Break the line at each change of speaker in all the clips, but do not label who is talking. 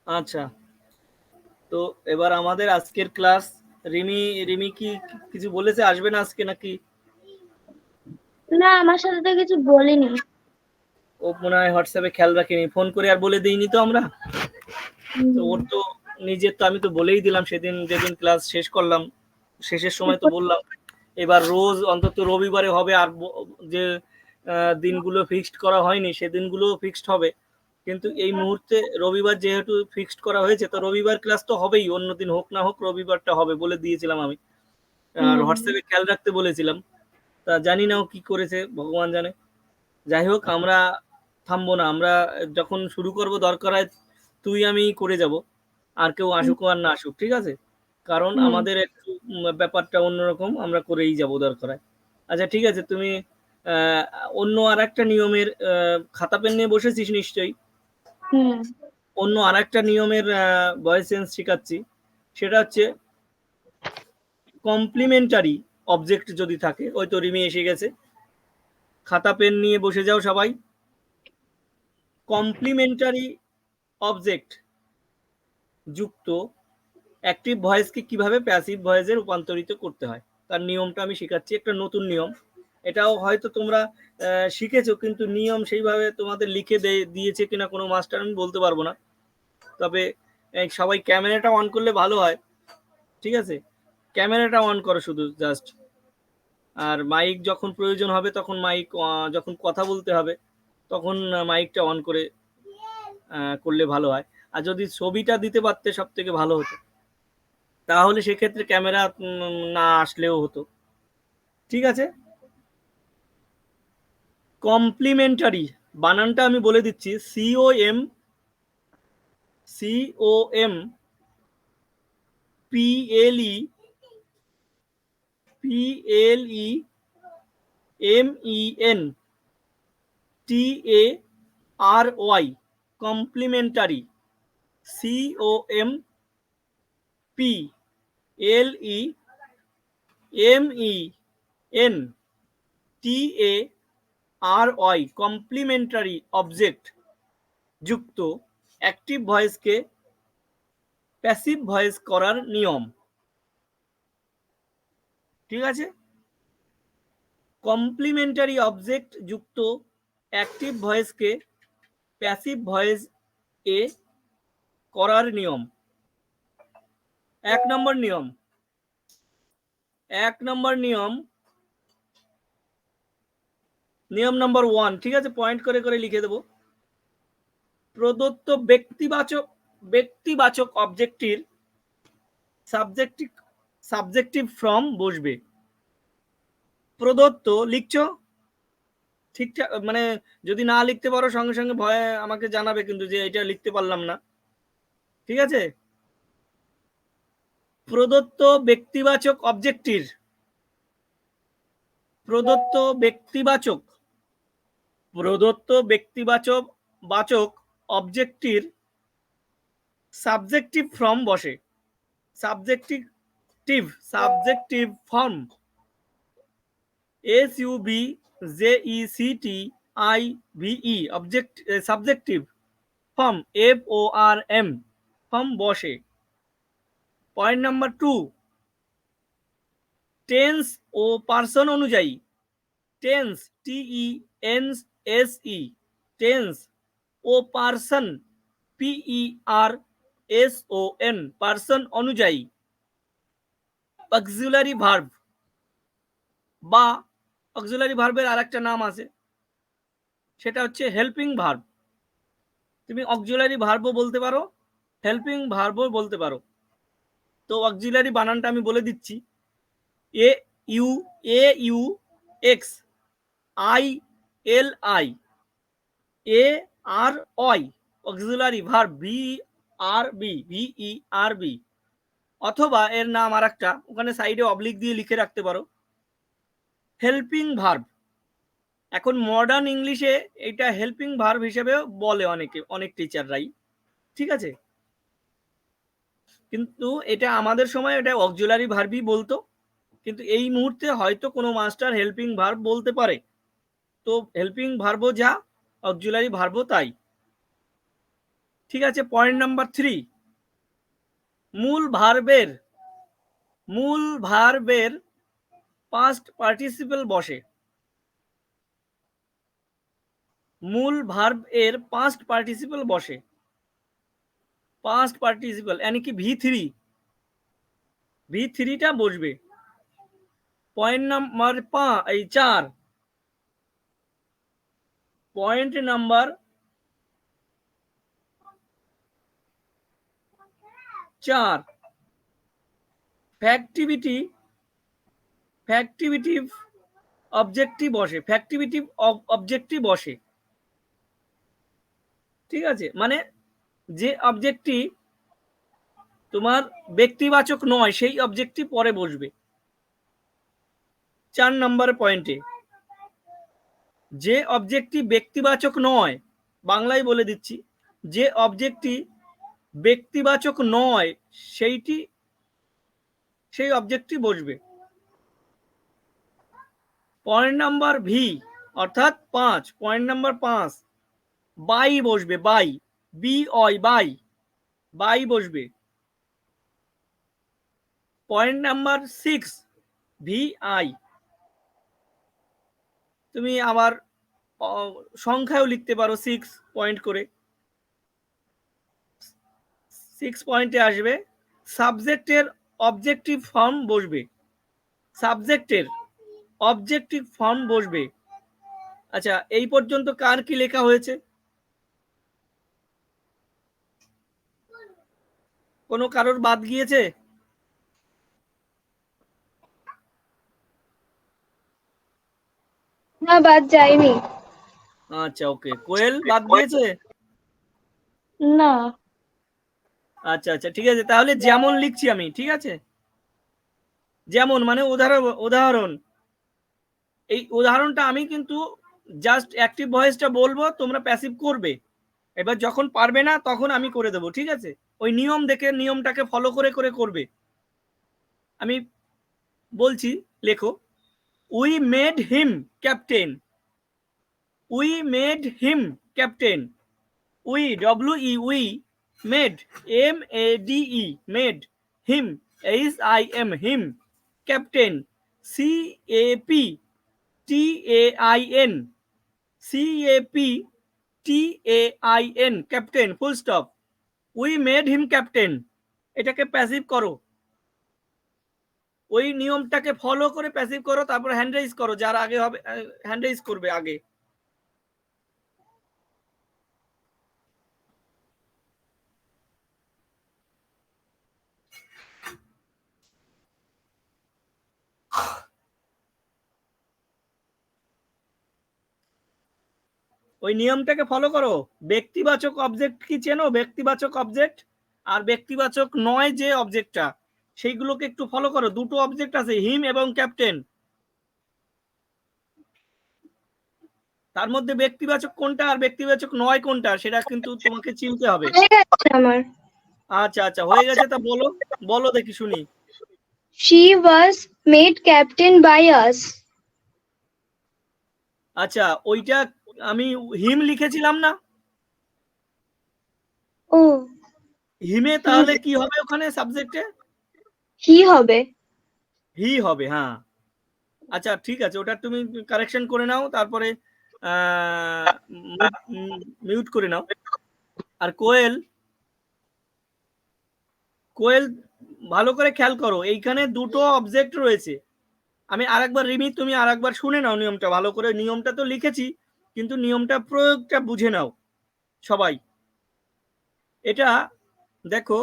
আচ্ছা, তো এবার আমাদের আজকের ক্লাস, রিমি রিমি কি কিছু বলেছে আসবে না আজকে নাকি?
না, আমার সাথে তো কিছু বলিনি।
ও মনে হয় হোয়াটসঅ্যাপে খেয়াল রাখেনি, ফোন করে আর বলে দিইনি তো আমরা। তো ওর তো নিজের তো আমি তো বলেই দিলাম সেদিন, যেদিন ক্লাস শেষ করলাম শেষের সময় তো বললাম এবার রোজ অন্তত রবিবারে হবে। আর যে দিনগুলো ফিক্সড করা হয়নি সেদিনগুলো ফিক্সড হবে, কিন্তু এই মুহূর্তে রবিবার যেহেতু ফিক্সড করা হয়েছে তো রবিবার ক্লাস তো হবেই, অন্য দিন হোক না হোক রবিবারটা হবে বলে দিয়েছিলাম আমি। আর হোয়াটসঅ্যাপে খেয়াল রাখতে বলেছিলাম, তা জানি না ও কি করেছে ভগবান জানে। যাই হোক, আমরা থামবো না, আমরা যখন শুরু করব দরকার হয় তুই আমি করে যাব, আর কেউ আসুক আর না আসুক, ঠিক আছে? কারণ আমাদের একটু ব্যাপারটা অন্যরকম, আমরা করেই যাব দরকার হয়। আচ্ছা ঠিক আছে, তুমি আহ, অন্য আর একটা নিয়মের খাতা পেন নিয়ে বসেছিস নিশ্চয়ই।
হুম।
অন্য আর একটা নিয়মের ভয়েস চেঞ্জ শেখাচ্ছি, সেটা হচ্ছে কমপ্লিমেন্টারি অবজেক্ট যদি থাকে। ওই তো রিমি এসে গেছে, খাতা পেন নিয়ে বসে যাও সবাই। কমপ্লিমেন্টারি অবজেক্ট যুক্ত অ্যাক্টিভ ভয়েসকে কিভাবে প্যাসিভ ভয়েসে রূপান্তরিত করতে হয় তার নিয়মটা আমি শেখাচ্ছি, একটা নতুন নিয়ম। এটাও হয়তো তোমরা শিখেছো, কিন্তু নিয়ম সেইভাবে তোমাদের লিখে দিয়েছে কিনা কোনো মাস্টার আমি বলতে পারবো না। তবে সবাই ক্যামেরাটা অন করলে ভালো হয়, ঠিক আছে? ক্যামেরাটা অন করো শুধু জাস্ট। আর মাইক যখন প্রয়োজন হবে তখন মাইক, যখন কথা বলতে হবে তখন মাইকটা অন করে করলে ভালো হয়। আর যদি ছবিটা দিতে পারতে সব থেকে ভালো হতো, তাহলে সেক্ষেত্রে ক্যামেরা না আসলেও হতো, ঠিক আছে? কমপ্লিমেন্টারি বানানটা আমি বলে দিচ্ছি, COM PLEMENTARY, COMPLEMENTARY complementary object যুক্ত অ্যাক্টিভ ভয়েসকে প্যাসিভ ভয়েস করার নিয়ম, ঠিক আছে? কমপ্লিমেন্টারি অবজেক্ট যুক্ত অ্যাক্টিভ ভয়েসকে প্যাসিভ ভয়েস এ করার নিয়ম। এক নম্বর নিয়ম, নিয়ম নম্বর 1, ঠিক আছে? পয়েন্ট করে করে লিখে দেব। প্রদত্ত ব্যক্তিবাচক অবজেক্টের সাবজেক্টিভ ফর্ম বসবে। প্রদত্ত লিখছো ঠিকঠাক, মানে যদি না লিখতে পারো সঙ্গে সঙ্গে ভয়ে আমাকে জানাবে কিন্তু যে এটা লিখতে পারলাম না, ঠিক আছে? প্রদত্ত ব্যক্তিবাচক অবজেক্টের প্রদত্ত ব্যক্তিবাচক প্রদত্ত ব্যক্তিবাচক অবজেক্টের সাবজেক্টিভ ফর্ম বসে। Subjective form SUBJECTIVE object subjective form FORM form বসে। পয়েন্ট নাম্বার 2, টেন্স ও পার্সন অনুযায়ী, টেন্স TENSE টেন্স ও পার্সন PERSON পার্সন অনুযায়ী অক্সিলারি ভার্ব বা অক্সিলারি ভার্বের আর একটা নাম আছে, সেটা হচ্ছে হেল্পিং ভার্ব। তুমি অক্সিলারি ভার্বও বলতে পারো, হেল্পিং ভার্বও বলতে পারো। তো অক্সিলারি বানানটা আমি বলে দিচ্ছি, AUXILIARY অক্সিলারি ভার্ব VERB, অথবা এর নাম আর একটা ওখানে সাইডে অবলিক দিয়ে লিখে রাখতে পারো, হেল্পিং ভার্ব। এখন মডার্ন ইংলিশে এটা হেল্পিং ভার্ব হিসেবে বলে অনেকে, অনেক টিচাররাই, ঠিক আছে? কিন্তু এটা আমাদের সময় এটা অক্সিলারি ভার্বই বলতো, কিন্তু এই মুহূর্তে হয়তো কোনো মাস্টার হেল্পিং ভার্ব বলতে পারে। তো হেল্পিং ভার্বও যা, অক্সিলারি ভার্বও তাই। ঠিক আছে, পয়েন্ট নাম্বার 3, মূল ভার্বের পাস্ট পার্টিসিপল বসে। মূল ভার্ব এর পাস্ট পার্টিসিপল বসে। পাস্ট পার্টিসিপল यानी कि V3টা বসবে। Point number 4, point number 4, factitive objective বসে। ঠিক আছে, মানে যে অবজেক্টটি তোমার ব্যক্তিবাচক নয় সেই অবজেক্টটি পরে বসবে। 4 নম্বর পয়েন্টে যে অবজেক্টটি ব্যক্তিবাচক নয়, বাংলায় বলে দিচ্ছি, যে অবজেক্টটি ব্যক্তিবাচক নয় সেই অবজেক্টটি বসবে। পয়েন্ট নাম্বার ভি অর্থাৎ 5, পয়েন্ট নাম্বার 5, বাই বসবে। বাই বসবে। পয়েন্ট নাম্বার 6, VI, তুমি আবার সংখ্যাও লিখতে পারো 6 পয়েন্ট করে। 6 পয়েন্টে আসবে সাবজেক্টের অবজেক্টিভ ফর্ম বসবে। আচ্ছা, এই পর্যন্ত কার কি লেখা হয়েছে? কোনো কারোর বাদ গিয়েছে?
না, বাদ যায়নি।
আচ্ছা, ওকে। কোয়েল বাদ গিয়েছে?
না।
আচ্ছা, ঠিক আছে, তাহলে যেমন লিখছি আমি, ঠিক আছে? যেমন মানে উদাহরণ। এই উদাহরণটা আমি কিন্তু জাস্ট অ্যাক্টিভ ভয়েসটা বলবো, তোমরা প্যাসিভ করবে। এবার যখন পারবে না তখন আমি করে দেবো, ঠিক আছে? ওই নিয়ম দেখে নিয়মটাকে ফলো করে করবে। আমি বলছি, লেখো। We made him captain. We made him captain. We we made MADE made him HIM him captain CAPTAIN captain, full stop. We made him captain, এটাকে প্যাসিভ করো। ওই নিয়মটাকে ফলো করে প্যাসিভ করো, তারপর হ্যান্ড রাইজ করো। যার আগে হবে হ্যান্ড রাইজ করবে আগে। ওই নিয়মটাকে ফলো করো। ব্যক্তিবাচক অবজেক্ট কি চেনো? ব্যক্তিবাচক অবজেক্ট আর ব্যক্তিবাচক নয় যে অবজেক্টটা, সেইগুলোকে একটু ফলো করো। দুটো অবজেক্ট আছে, হিম এবং ক্যাপ্টেন। তার মধ্যে ব্যক্তিবাচক কোনটা আর ব্যক্তিবাচক নয় কোনটা সেটা কিন্তু তোমাকে চিনতে হবে।
আমার
আচ্ছা, হয়ে গেছে। তা বলো দেখি শুনি।
She was made captain by us.
আচ্ছা, ওইটা আমি হিম লিখেছিলাম না?
ও,
হিমে তাহলে কি হবে ওখানে সাবজেক্টে?
হি হবে।
হি হবে, হ্যাঁ। আচ্ছা, ঠিক আছে, ওটা তুমি কারেকশন করে নাও, তারপরে মিউট করে নাও। আর কোয়েল ভালো করে খেয়াল করো, এইখানে দুটো অবজেক্ট রয়েছে। আমি আরেকবার রিমি, তুমি আরেকবার শুনে নাও নিয়মটা ভালো করে। নিয়মটা তো লিখেছি, কিন্তু নিয়মটা প্রয়োগটা বুঝে নাও সবাই। এটা দেখো,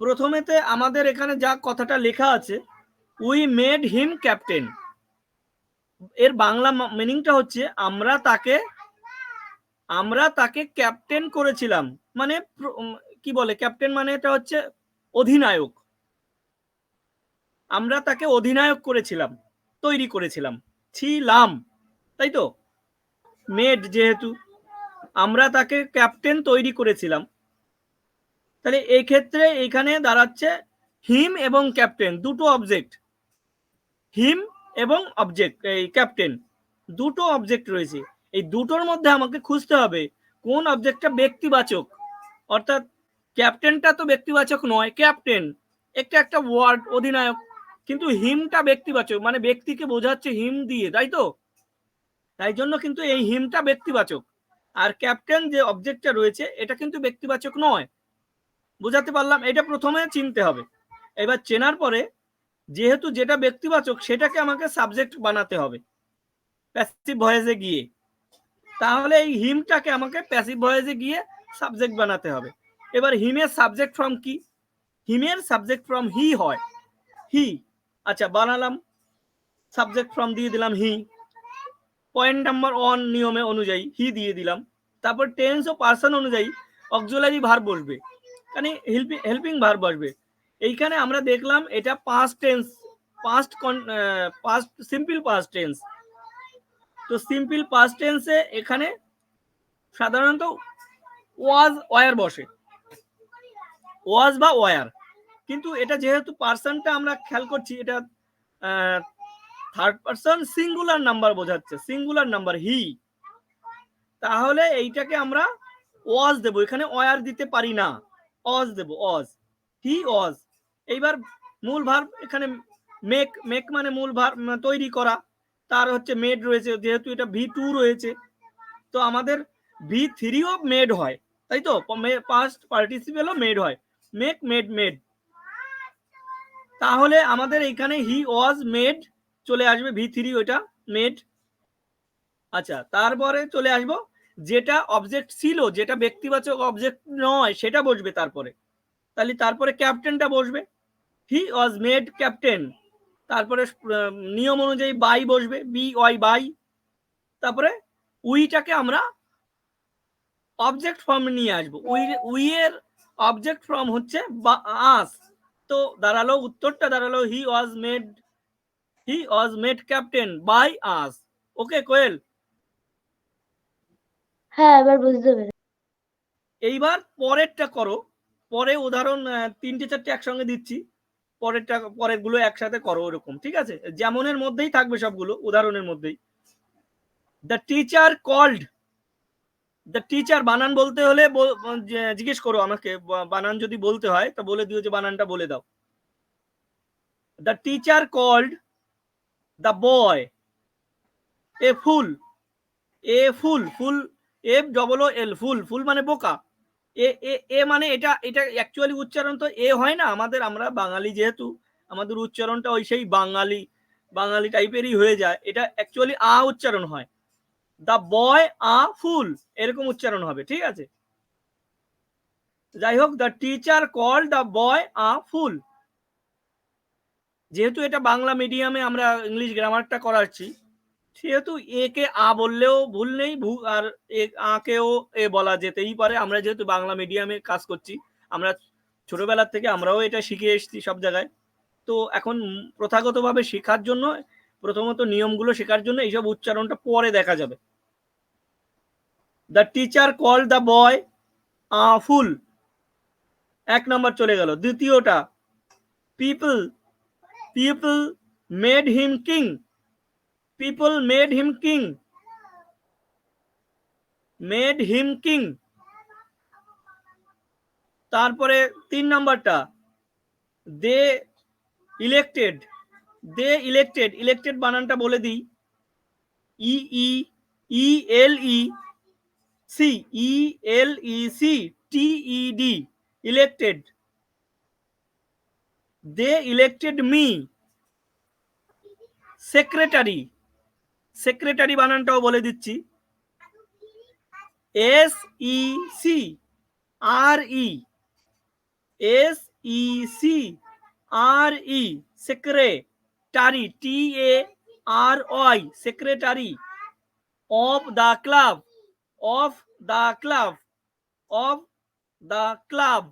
প্রথমেতে আমাদের এখানে যা কথাটা লেখা আছে, উই মেড হিম ক্যাপ্টেন, এর বাংলা মিনিংটা হচ্ছে আমরা তাকে ক্যাপ্টেন করেছিলাম। মানে কি বলে ক্যাপ্টেন, মানে এটা হচ্ছে অধিনায়ক। আমরা তাকে অধিনায়ক তৈরি করেছিলাম, তাই তো? মেড যেহেতু, আমরা তাকে ক্যাপ্টেন তৈরি করেছিলাম, তাহলে এই ক্ষেত্রে এখানে দাঁড়াচ্ছে হিম এবং ক্যাপ্টেন, দুটো অবজেক্ট। হিম এবং অবজেক্ট, এই ক্যাপ্টেন, দুটো অবজেক্ট রয়েছে। এই দুটোর মধ্যে আমাকে খুঁজতে হবে কোন অবজেক্টটা ব্যক্তিবাচক। অর্থাৎ ক্যাপ্টেনটা তো ব্যক্তিবাচক নয়, ক্যাপ্টেন একটা ওয়ার্ড, অধিনায়ক, কিন্তু হিমটা ব্যক্তিবাচক, মানে ব্যক্তিকে বোঝাচ্ছে হিম দিয়ে, তাই তো? তাই জন্য কিন্তু এই হিমটা ব্যক্তিবাচক, আর ক্যাপ্টেন যে অবজেক্টটা রয়েছে এটা কিন্তু ব্যক্তিবাচক নয়। বুঝাতে পারলাম? এটা প্রথমে চিনতে হবে। এবার চেনার পরে যেহেতু যেটা ব্যক্তিবাচক সেটাকে আমাকে সাবজেক্ট বানাতে হবে প্যাসিভ ভয়েসে গিয়ে। তাহলে এই হিমটাকে আমাকে প্যাসিভ ভয়েসে গিয়ে সাবজেক্ট বানাতে হবে। এবার হিমের সাবজেক্ট ফর্ম কি? হিমের সাবজেক্ট ফর্ম হি হয়, হি। আচ্ছা, বানালাম, সাবজেক্ট ফর্ম দিয়ে দিলাম হি। পয়েন্ট নাম্বার 1 নিয়মে অনুযায়ী হি দিয়ে দিলাম। তারপর টেন্স ও পার্সন অনুযায়ী অক্সিলারি ভার্ব বসবে, মানে হেল্পিং ভার্ব বসবে। এইখানে আমরা দেখলাম এটা past tense, past simple past tense. তো সিম্পল পাস্ট টেন্সে এখানে সাধারণত ওয়াজ ওয়ার বসে, ওয়াজ বা ওয়ার। কিন্তু এটা যেহেতু পার্সনটা আমরা খেয়াল করছি, এটা থার্ড পার্সন সিঙ্গুলার নাম্বার বোঝাচ্ছে, সিঙ্গুলার নাম্বার হি। তাহলে এইটাকে আমরা ওয়াজ দেব, এখানে ওয়ার দিতে পারি না, অজ দেব, অজ, হি অজ। এইবার মূল ভার্ব এখানে মেক, মেক মানে মূল ভার্ব তৈরি করা, তার হচ্ছে মেড রয়েছে, যেহেতু এটা V2 রয়েছে তো আমাদের V3ও মেড হয়, তাই তো? পাস্ট পার্টিসিপেলও মেড হয়, মেক, মেড, মেড। তাহলে আমাদের এখানে হি ওয়াজ মেড চলে আসবে, V3 ওইটা মেড। আচ্ছা, তারপরে চলে আসবো যেটা অবজেক্ট ছিল, যেটা ব্যক্তিবাচক অবজেক্ট নয় সেটা বসবে তারপরে। তাহলে তারপরে ক্যাপ্টেনটা বসবে, হি ওয়াজ মেড ক্যাপ্টেন। তারপরে নিয়ম অনুযায়ী বাই বসবে, বি ওয়াই বাই। তারপরে উইটাকে আমরা অবজেক্ট ফর্ম নিয়ে আসবো, উই এর অবজেক্ট ফর্ম হচ্ছে আস। তো দাঁড়ালো, উত্তরটা দাঁড়ালো he was made captain by us. Okay Koel?
হ্যাঁ, এবার বুঝতে পেরেছি।
এইবার পরেরটা করো, পরে উদাহরণ 3-4টে একসঙ্গে দিচ্ছি, পরের গুলো একসাথে করো ওরকম, ঠিক আছে? যেমনের মধ্যেই থাকবে সবগুলো, উদাহরণের মধ্যেই। The teacher called, the teacher বানান বলতে হলে জিজ্ঞেস করো আমাকে, বানান যদি বলতে হয় তো বলে দিও যে বানানটা বলে দাও। The teacher called the boy a fool, a fool, fool F double O L, fool, fool মানে বোকা। এ এ এ মানে এটা অ্যাকচুয়ালি উচ্চারণ তো এ হয় না আমাদের, আমরা বাঙালি যেহেতু আমাদের উচ্চারণটা ওই সেই বাঙালি বাঙালি টাইপেরই হয়ে যায়, এটা অ্যাকচুয়ালি আ উচ্চারণ হয়। দ্য বয় আ ফুল, এরকম উচ্চারণ হবে, ঠিক আছে? যাই হোক, the teacher call the boy a fool. যেহেতু এটা বাংলা মিডিয়ামে আমরা ইংলিশ গ্রামারটা করাচ্ছি, সেহেতু একে আ বললেও ভুল নেই, আর আকেও এ বলা যেতেই পারে। আমরা যেহেতু বাংলা মিডিয়ামে কাজ করছি, আমরা ছোটবেলার থেকে আমরাও এটা শিখে এসেছি সব জায়গায়। তো এখন প্রথাগতভাবে শেখার জন্য, প্রথমত নিয়মগুলো শেখার জন্য এইসব উচ্চারণটা পরে দেখা যাবে। The teacher call the boy a fool, 1 নম্বর চলে গেল। দ্বিতীয়টা, people, people made him king, people made him king, made him king. তারপরে 3 নম্বরটা, they elected, they elected, elected বানানটা বলে দিই, E E E L E C, E L E C T E D, elected. They elected me secretary, secretary বানানটাও বলে দিচ্ছি, S E C R E, S E C R E, secretary, T A R Y, secretary. Of the club, of the club, of the club,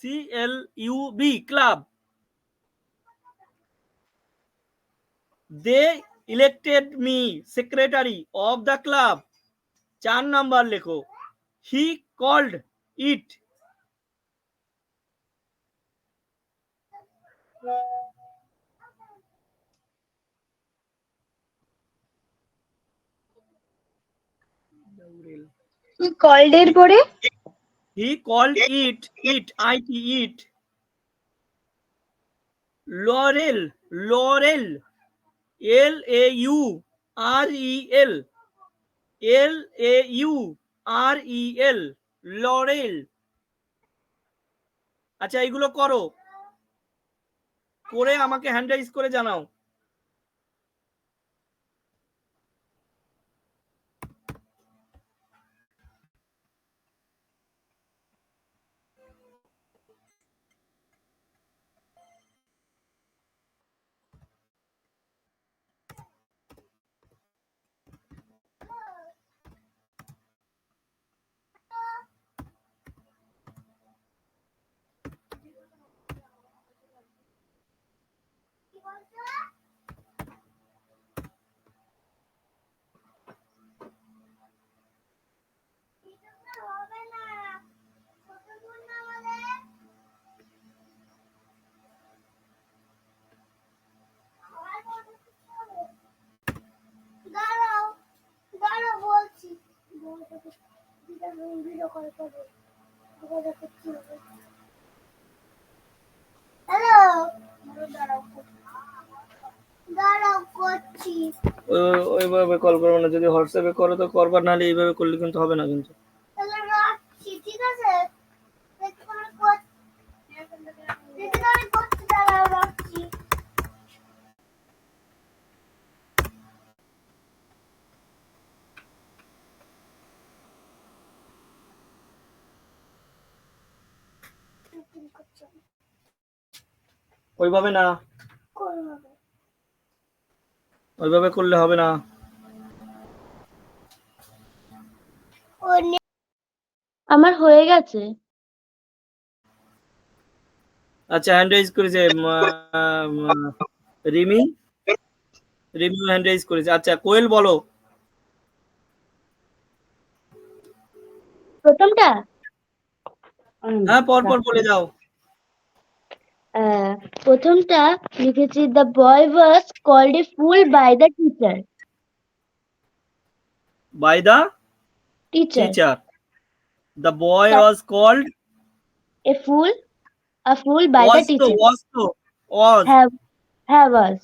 CLUB, club. They elected me secretary of the club. 4 number লেখো, he called it,
He called এর পরে
He called it it Laurel Laurel Laurel Laurel। আচ্ছা এইগুলো করো, করে আমাকে hand rise করে জানাও। ওইভাবে কল করবো না, যদি হোয়াটসঅ্যাপে করো তো করবার, নাহলে এইভাবে করলে কিন্তু হবে না কিন্তু। ঠিক আছে ওইভাবে না, ওইভাবে করলে হবে না।
আমার হয়ে গেছে।
আচ্ছা হ্যান্ড রাইজ করেছে রিমি, রিমি হ্যান্ড রাইজ করেছে। আচ্ছা কোয়েল বলো।
প্রথমটা
হ্যাঁ পরপর বলে যাও।
প্রথমটা লিখেছি the boy was called a fool by the teacher.
By the
teacher
teacher, the boy was called
a fool by the teacher.
Was.
হ্যাঁ ওয়াজ।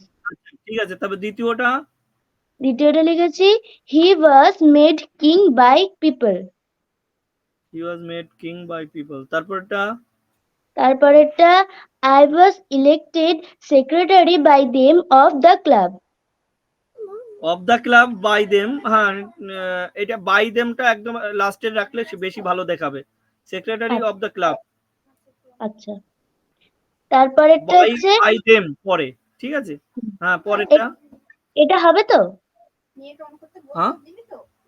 ঠিক আছে, তবে দ্বিতীয়টা?
দ্বিতীয়টা লিখেছি he was made king by people.
He was made king by people. তারপরটা?
তারপরেরটা I was elected secretary by them of the club.
Of the club by them, হ্যাঁ এটা বাই দেমটা একদম লাস্টে রাখলে বেশি ভালো দেখাবে। Secretary of the club.
আচ্ছা তারপরেরটা হচ্ছে
বাই দেম পরে, ঠিক আছে। হ্যাঁ পরেরটা?
এটা হবে তো?
হ্যাঁ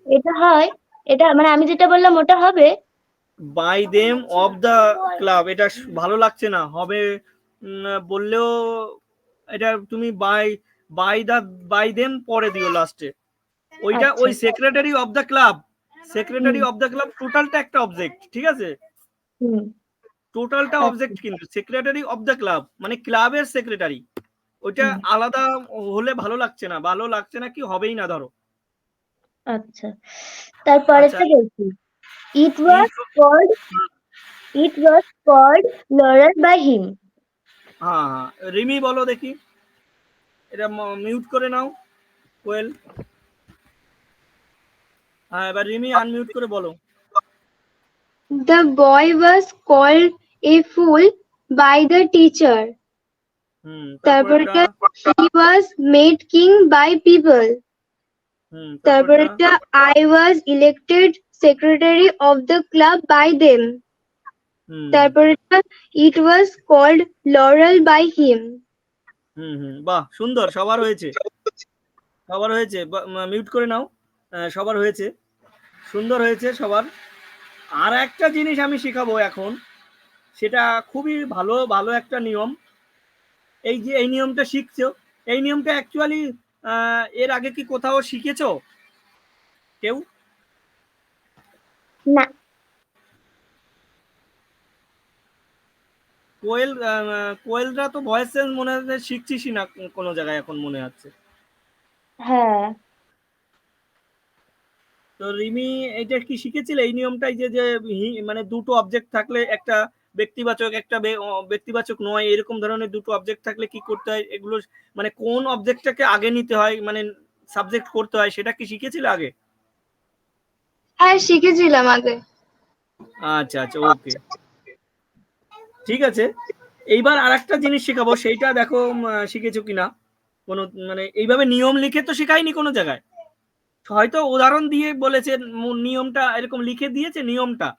এটা হয়, এটা মানে আমি যেটা বললাম ওটা হবে।
By them of the club এটা ভালো লাগছে না, হবে বললেও এটা তুমি বাই দেম পরে দিও লাস্টে। ওইটা ওই secretary of the club, secretary of the club টোটালটা একটা অবজেক্ট, ঠিক আছে। টোটালটা অবজেক্ট, কিন্তু সেক্রেটারি অফ দ্য ক্লাব মানে ক্লাবের সেক্রেটারি, ওইটা আলাদা হলে ভালো লাগছে না, ভালো লাগছে না কি হবেই না ধরো।
আচ্ছা তারপরেরটা বলছি it was called laurel by him.
হ্যাঁ হ্যাঁ রিমি বলো দেখি, এটা মিউট করে নাও কোয়েল। হ্যাঁ এবার রিমি আনমিউট করে বলো।
The boy was called a fool by the teacher. তারপরটা he was made king by people. তারপরটা I was elected secretary of the club by them. তারপরটা it was called laurel by him.
বাহ সুন্দর, সবার হয়েছে, সবার হয়েছে, মিউট করে নাও। সবার হয়েছে, সুন্দর হয়েছে সবার। আর একটা জিনিস আমি শেখাবো এখন, সেটা খুবই ভালো ভালো একটা নিয়ম। এই যে এই নিয়মটা শিখছো, এই নিয়মটা অ্যাকচুয়ালি এর আগে কি কোথাও শিখেছো কেউ?
না।
কোয়েলরা তো ভয়েস চেঞ্জ মনে হচ্ছে শিখছিসই না কোনো জায়গায় এখন মনে হচ্ছে।
হ্যাঁ
তো তো রিমি এটা কি শিখেছিলে এই নিয়মটাই যে যে মানে দুটো অবজেক্ট থাকলে একটা ব্যক্তিবাচক একটা ব্যক্তিবাচক নয় এরকম ধরনের দুটো অবজেক্ট থাকলে কি করতে হয় এগুলো মানে কোন অবজেক্টটাকে আগে নিতে হয় মানে সাবজেক্ট করতে হয় সেটা কি শিখেছিলে আগে?
হ্যাঁ শিখেছিলাম আগে।
আচ্ছা আচ্ছা ওকে ঠিক আছে। এইবার আরেকটা জিনিস শেখাবো সেইটা দেখো শিখেছো কিনা কোনো মানে এইভাবে নিয়ম লিখে তো শেখায়নি কোনো জায়গায়, হয়তো উদাহরণ দিয়ে বলেছে নিয়মটা এরকম লিখে দিয়েছে নিয়মটা।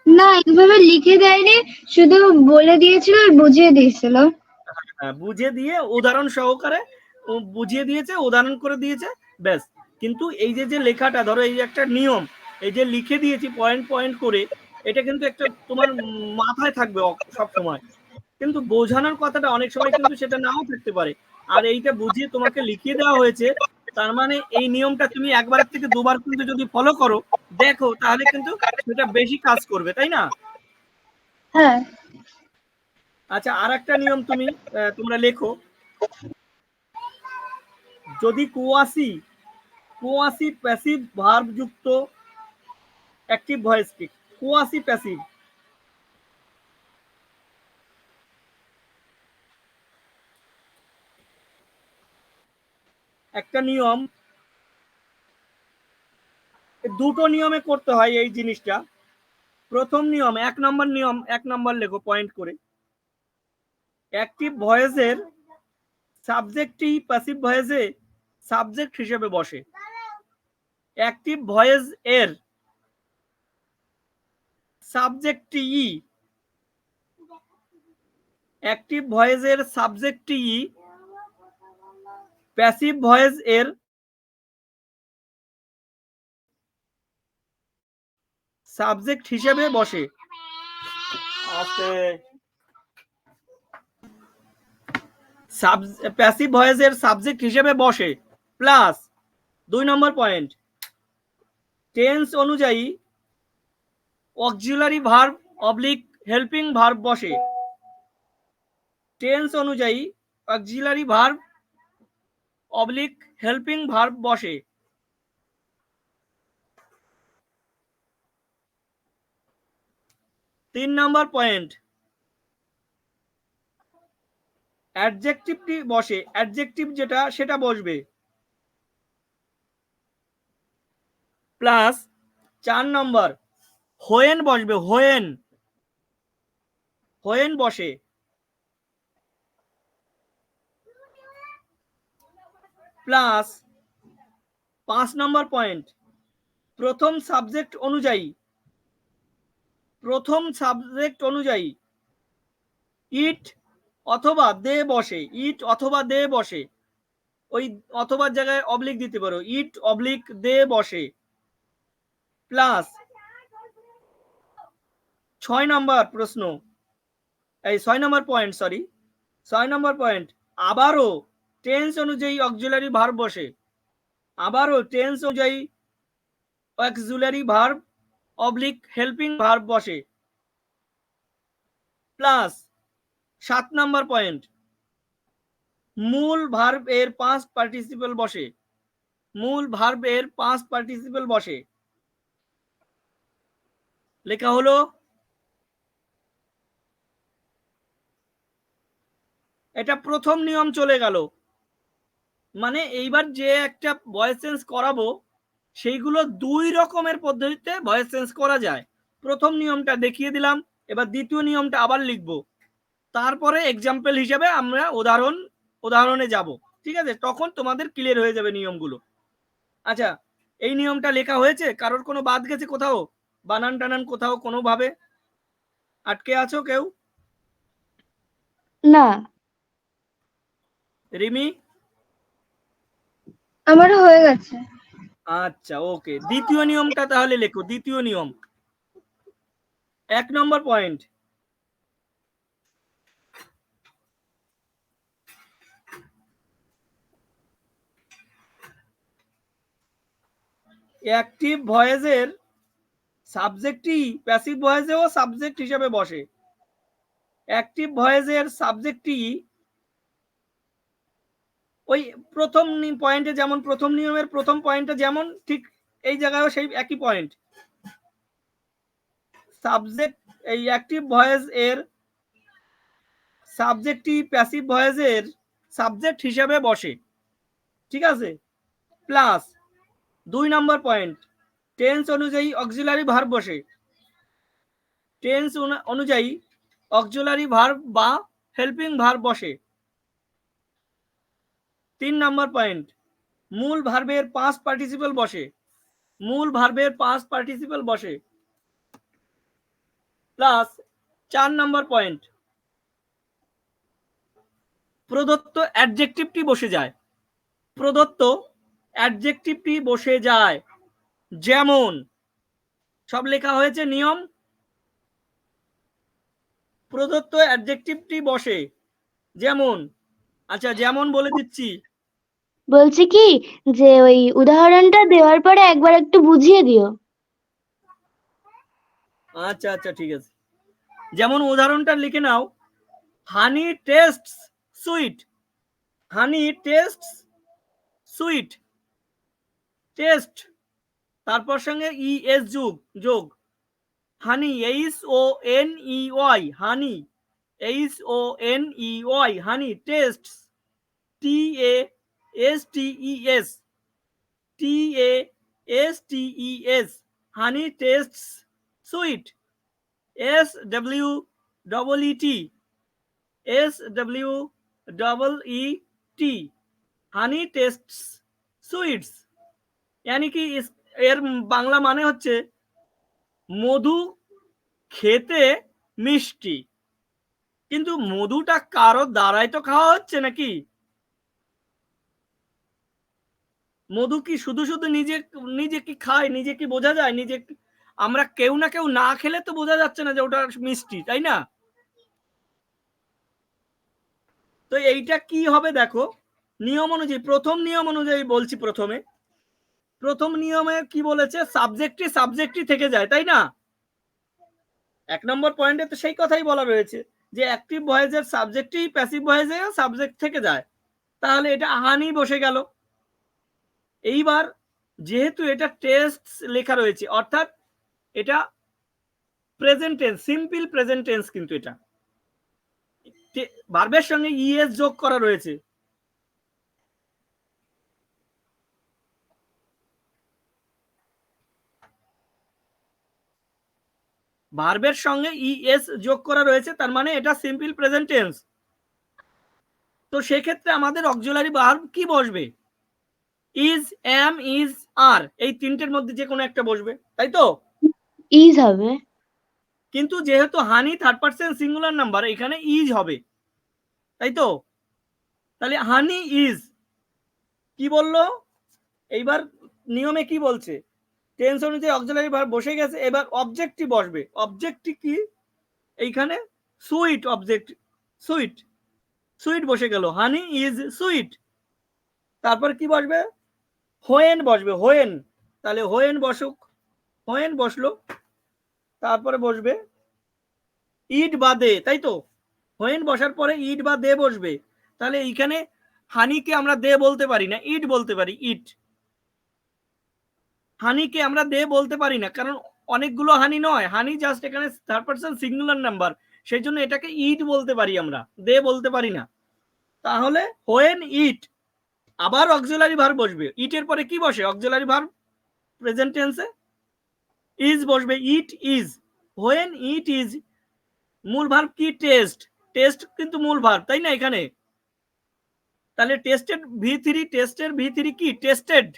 না এইভাবে লিখে দেয়নি, শুধু বলে দিয়েছিল আর বুঝিয়ে দিয়েছিল।
বুঝিয়ে দিয়ে উদাহরণ সহকারে বুঝিয়ে দিয়েছে উদাহরণ করে দিয়েছে ব্যাস। কিন্তু এই যে যে লেখাটা ধরো এই যে একটা নিয়ম এই যে লিখে দিয়েছি পয়েন্ট পয়েন্ট করে এটা কিন্তু একটা তোমার মাথায় থাকবে সব সময়, কিন্তু বোঝানোর কথাটা অনেক সময় কিন্তু সেটা নাও থাকতে পারে। আর এইটা বুঝিয়ে তোমাকে লিখিয়ে দেওয়া হয়েছে তার মানে এই নিয়মটা তুমি একবারের থেকে দুবার কিন্তু যদি ফলো করো দেখো তাহলে কিন্তু সেটা বেশি কাজ করবে তাই না?
হ্যাঁ।
আচ্ছা আর একটা নিয়ম তুমি তোমরা লেখো, যদি কুয়াশি কুয়াশি প্যাসিভ ভার্ব যুক্ত অ্যাক্টিভ ভয়েস কি কুয়াশি প্যাসিভ একটা নিয়ম, দুটো নিয়মে করতে হয় এই জিনিসটা। প্রথম নিয়ম এক নম্বর লেখো পয়েন্ট করে, অ্যাক্টিভ ভয়েসের সাবজেক্টই প্যাসিভ ভয়েসে সাবজেক্ট হিসেবে বসে। অ্যাক্টিভ ভয়েস এর সাবজেক্টই অ্যাক্টিভ ভয়েসের সাবজেক্টই প্যাসিভ ভয়েস এর সাবজেক্ট হিসেবে বসে। প্যাসিভ ভয়েসের সাবজেক্ট হিসেবে বসে প্লাস 2 নম্বর পয়েন্ট টেন্স অনুযায়ী auxiliary verb oblique helping verb বসে। টেন্স অনুযায়ী auxiliary verb oblique helping verb বসে। 3 নম্বর পয়েন্ট অ্যাডজেক্টিভটি বসে, অ্যাডজেক্টিভ যেটা সেটা বসবে প্লাস 4 নম্বর হোয়েন বসবে, হোয়েন হোয়েন বসে প্লাস 5 নম্বর পয়েন্ট প্রথম সাবজেক্ট অনুযায়ী ইট অথবা দে বসে, ইট অথবা দে বসে, ওই অথবা জায়গায় অবলিক দিতে পারো, ইট অবলিক দে বসে প্লাস 6 নম্বর প্রশ্ন এই 6 নম্বর পয়েন্ট 6 নম্বর পয়েন্ট আবারও টেন্স অনুযায়ী অক্সিলারি ভার্ব বসে, আবারও টেন্স অনুযায়ী auxiliary verb oblique helping verb বসে প্লাস 7 নম্বর পয়েন্ট মূল ভার্ব এর পাস্ট পার্টিসিপল বসে, মূল ভার্ব এর পাস্ট পার্টিসিপল বসে। লেখা হলো এটা প্রথম নিয়ম চলে গেল, মানে এইবার যে একটা ভয়েস চেঞ্জ করাবো সেইগুলো 2 রকমের পদ্ধতিতে ভয়েস চেঞ্জ করা যায়। প্রথম নিয়মটা দেখিয়ে দিলাম, এবার দ্বিতীয় নিয়মটা আবার লিখবো, তারপরে এক্সাম্পল হিসেবে আমরা উদাহরণে যাব, ঠিক আছে? তখন তোমাদের ক্লিয়ার হয়ে যাবে নিয়মগুলো। আচ্ছা এই নিয়মটা লেখা হয়েছে, কারোর কোনো বাদ গেছে কোথাও, বানান টানান কোথাও কোনোভাবে আটকে আছো কেউ?
না।
রিমি?
আমারও হয়ে গেছে।
আচ্ছা ওকে, দ্বিতীয় নিয়মটা তাহলে লেখো। দ্বিতীয় নিয়ম 1 নম্বর পয়েন্ট অ্যাক্টিভ ভয়েসের সাবজেক্টই প্যাসিভ ভয়েসেও সাবজেক্ট হিসেবে বসে। অ্যাক্টিভ ভয়েসের সাবজেক্টই ওই প্রথম পয়েন্টে যেমন, প্রথম নিয়মের প্রথম পয়েন্টে যেমন, ঠিক এই জায়গায়ও সেই একই পয়েন্ট। সাবজেক্ট, এই অ্যাক্টিভ ভয়েস এর সাবজেক্টটি প্যাসিভ ভয়েসের সাবজেক্ট হিসেবে বসে, ঠিক আছে। প্লাস 2 নম্বর পয়েন্ট, টেন্স অনুযায়ী অক্সিলারি ভার্ব বসে। টেন্স অনুযায়ী অক্সিলারি ভার্ব বা হেল্পিং ভার্ব বসে। 3 নম্বর পয়েন্ট, মূল ভার্বের পাস্ট পার্টিসিপল বসে। মূল ভার্বের পাস্ট পার্টিসিপল বসে। প্লাস 4 নম্বর পয়েন্ট, প্রদত্ত অ্যাডজেক্টিভটি বসে যায়। প্রদত্ত অ্যাডজেক্টিভটি বসে যায়, যেমন, সব লেখা হয়েছে নিয়ম। প্রদত্ত অ্যাডজেক্টিভটি বসে, যেমন, আচ্ছা যেমন বলে দিচ্ছি।
বলছি কি যে ওই উদাহরণটা দেওয়ার পরে একবার একটু বুঝিয়ে দিও।
আচ্ছা আচ্ছা ঠিক আছে, যেমন উদাহরণটা লিখে নাও, হানি টেস্টস সুইট। হানি টেস্টস সুইট। টেস্ট, তারপর সঙ্গে ইএস যোগ। হানি, HONEY, হানি, HONEY, হানি টেস্টস, TASTES, হানি টেস্টস সুইট। SWEET, হানি টেস্টস সুইটস। यानी कि এর বাংলা মানে হচ্ছে মধু খেতে মিষ্টি, কিন্তু মধুটা কারো দ্বারাই তো খাওয়া হচ্ছে নাকি? মধু কি শুধু শুধু নিজে কি খায়, নিজে কি বোঝা যায়? নিজে আমরা কেউ না কেউ না খেলে তো বোঝা যাচ্ছে না যে ওটা মিষ্টি, তাই না? তো এইটা কি হবে দেখো, নিয়ম অনুযায়ী, প্রথম নিয়ম অনুযায়ী বলছি। প্রথম নিয়মে কি বলেছে, সাবজেক্টটি থেকে যায়, তাই না? 1 নম্বর পয়েন্টে তো সেই কথাই বলা রয়েছে যে অ্যাক্টিভ ভয়েসের সাবজেক্টই প্যাসিভ ভয়েসে সাবজেক্ট থেকে যায়, তাহলে এটা হানি বসে গেল। এইবার যেহেতু এটা টেস্ট লেখা রয়েছে, অর্থাৎ এটা present tense, simple present tense, কিন্তু এটা ভার্বের সঙ্গে ইএস যোগ করা রয়েছে। ভার্বের সঙ্গে ইএস যোগ করা রয়েছে, তার মানে এটা সিম্পল প্রেজেন্ট টেন্স। তো সেক্ষেত্রে আমাদের অক্সিলারি ভার্ব কি বসবে? ইজ, এম, ইজ, আর, এই তিনটের মধ্যে যে কোনো একটা বসবে, তাই তো?
ইজ হবে।
কিন্তু যেহেতু হানি থার্ড পারসন সিঙ্গুলার নাম্বার, এখানে ইজ হবে, তাই তো? তাহলে হানি ইজ কি বললো? এইবার নিয়মে কি বলছে, টেন্স অনুযায়ী অক্সিলারি ভার্ব বসে গেছে, এবার অবজেক্টটি বসবে। অবজেক্টটি কি? এইখানে সুইট, অবজেক্ট সুইট, সুইট বসে গেল, হানি ইজ সুইট। তারপর কি বসবে? হোয়েন বসবে, হোয়েন। তাহলে হোয়েন বসুক, হোয়েন বসলো। তারপরে বসবে ইট বা দে, তাই তো? হোয়েন বসার পরে ইট বা দে বসবে। তাহলে এইখানে হানিকে আমরা দে বলতে পারি না, ইট বলতে পারি, ইট। হানিকে আমরা দে বলতে পারি না, কারণ অনেকগুলো হানি নয়, হানি জাস্ট এখানে থার্ড পারসন সিঙ্গুলার নাম্বার, সেই জন্য এটাকে ইট বলতে পারি, আমরা দে বলতে পারি না। তাহলে হোয়েন ইট, আবার অক্সিলারি ভার্ব বসবে। ইটের পরে কি বসে? অক্সিলারি ভার্ব প্রেজেন্ট টেন্সে ইজ বসবে, it is. When it is, মূল ভার্ব কি? টেস্ট। টেস্ট কিন্তু মূল ভার্ব, তাই না? এখানে তাহলে টেস্টেড V3, টেস্টের V3 কি? টেস্টেড।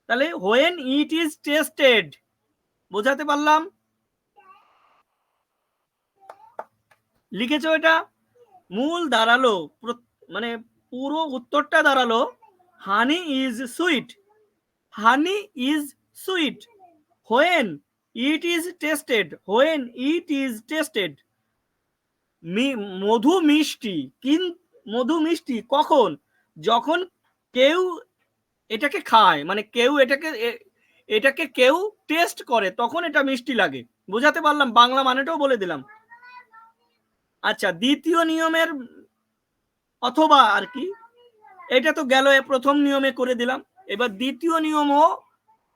তাহলে হোয়েন ইট ইজ টেস্টেড। বোঝাতে পারলাম? লিখেছো এটা? মূল দাঁড়ালো, মানে পুরো উত্তরটা দাঁড়ালো honey is sweet. Honey is sweet when it is tasted. When it is tasted. মধু মিষ্টি, মধু মিষ্টি কখন? যখন কেউ এটাকে খায়, মানে কেউ এটাকে কেউ টেস্ট করে, তখন এটা মিষ্টি লাগে। বোঝাতে পারলাম? বাংলা মানেটাও বলে দিলাম। আচ্ছা, দ্বিতীয় নিয়মের অথবা আর কি, এটা তো গেল প্রথম নিয়মে করে দিলাম। এবার দ্বিতীয় নিয়মও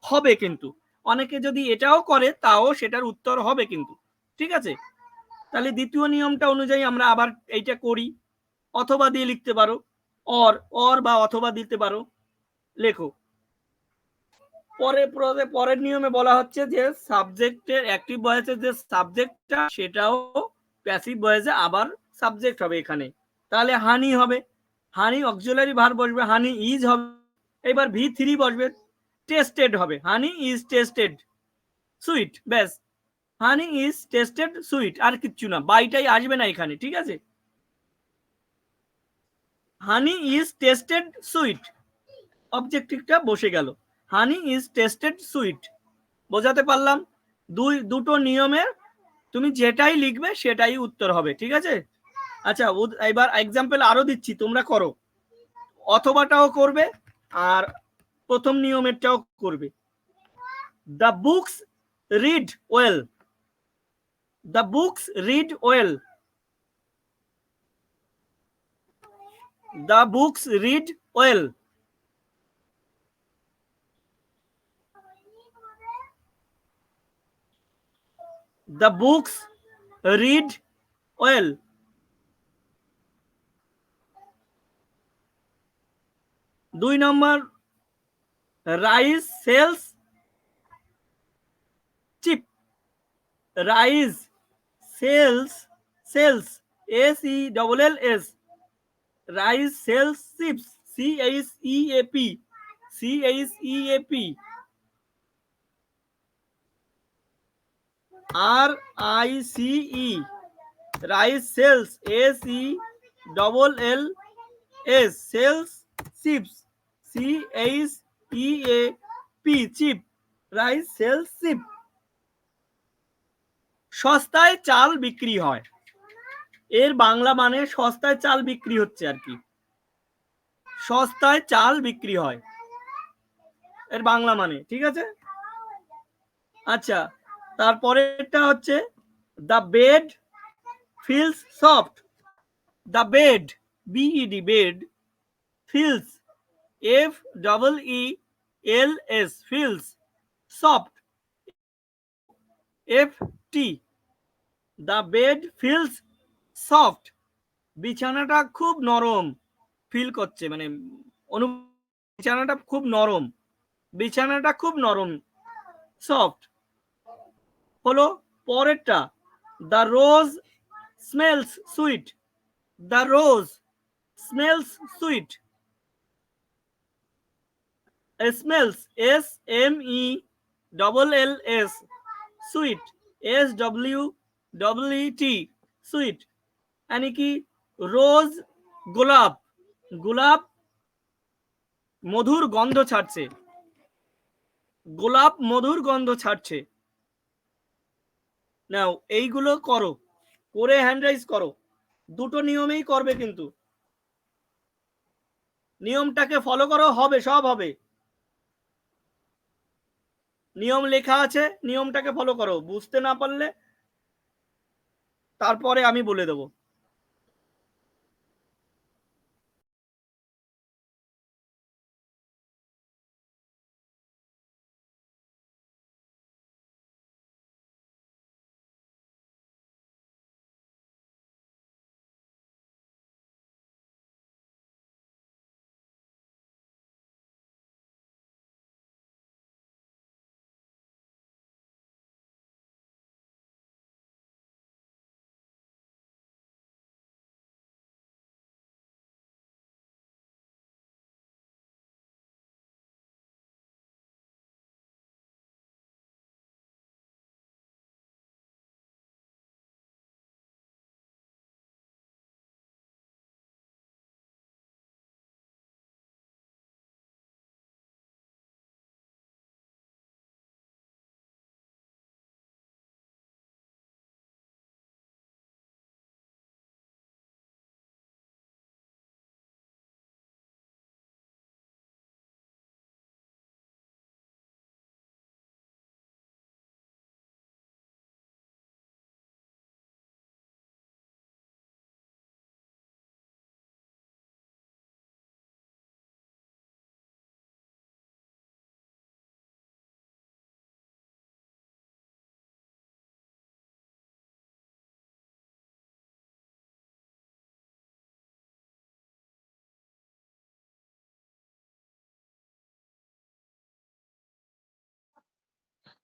হবে, কিন্তু অনেকে যদি এটাও করে তাও সেটার উত্তর হবে কিন্তু, ঠিক আছে? তাহলে দ্বিতীয় নিয়মটা অনুযায়ী আমরা আবার এইটা করি, অথবা দিয়ে লিখতে পারো, অর বা অথবা দিতে পারো, লেখো। পরের নিয়মে বলা হচ্ছে যে সাবজেক্টের অ্যাক্টিভ ভয়েসের যে সাবজেক্টটা সেটাও প্যাসিভ ভয়েসে আবার সাবজেক্ট হবে এখানে। তাহলে হানি হবে, হানি অক্সিলারি ভার্ব বসবে, হানি ইজ হবে। এবার V3 বসবে, টেস্টেড হবে, হানি ইজ টেস্টেড সুইট। ব্যাস, হানি ইজ টেস্টেড সুইট, আর কিচ্ছু না, বাইটাই আসবে না এখানে, ঠিক আছে? হানি ইজ টেস্টেড সুইট, অবজেক্টিভটা বসে গেল, হানি ইজ টেস্টেড সুইট। বোঝাতে পারলাম? দুটো নিয়মে তুমি যেটাই লিখবে সেটাই উত্তর হবে, ঠিক আছে? আচ্ছা, এবার এক্সাম্পল আরো দিচ্ছি, তোমরা করো, অথবাটাও করবে আর প্রথম নিয়মেরটাও করবে। The books read well, the books read well, the books read well. The books read well. দুই নম্বর, rice sells cheap, rice sells SELLS, rice sells chips CHEAP, RICE, rice sells SELLS, sells chips CHEAP, cheap, rice sells cheap. সস্তায় চাল বিক্রি হয়, এর বাংলা মানে সস্তায় চাল বিক্রি হচ্ছে আর কি, সস্তায় চাল বিক্রি হয় এর বাংলা মানে, ঠিক আছে? আচ্ছা, তারপরেরটা হচ্ছে the bed feels soft, the bed BED, bed feels FEELS, feels, soft FT, the bed feels soft, বিছানাটা খুব নরম ফিল করছে, মানে বিছানাটা খুব নরম, বিছানাটা খুব নরম, সফট হলো। পরেরটা, the rose smells sweet, the rose smells sweet, smells SMELLS, sweet SWEET, sweet. यानी कि রোজ গোলাপ, গোলাপ মধুর গন্ধ ছাড়ছে, গোলাপ মধুর গন্ধ ছাড়ছে। নাও এইগুলো করো, করে হ্যান্ড রাইজ করো, দুটো নিয়মেই করবে কিন্তু, নিয়মটাকে ফলো করো, হবে, সব হবে। নিয়ম লেখা আছে, নিয়মটাকে ফলো করো, বুঝতে না পারলে তারপরে আমি বলে দেবো।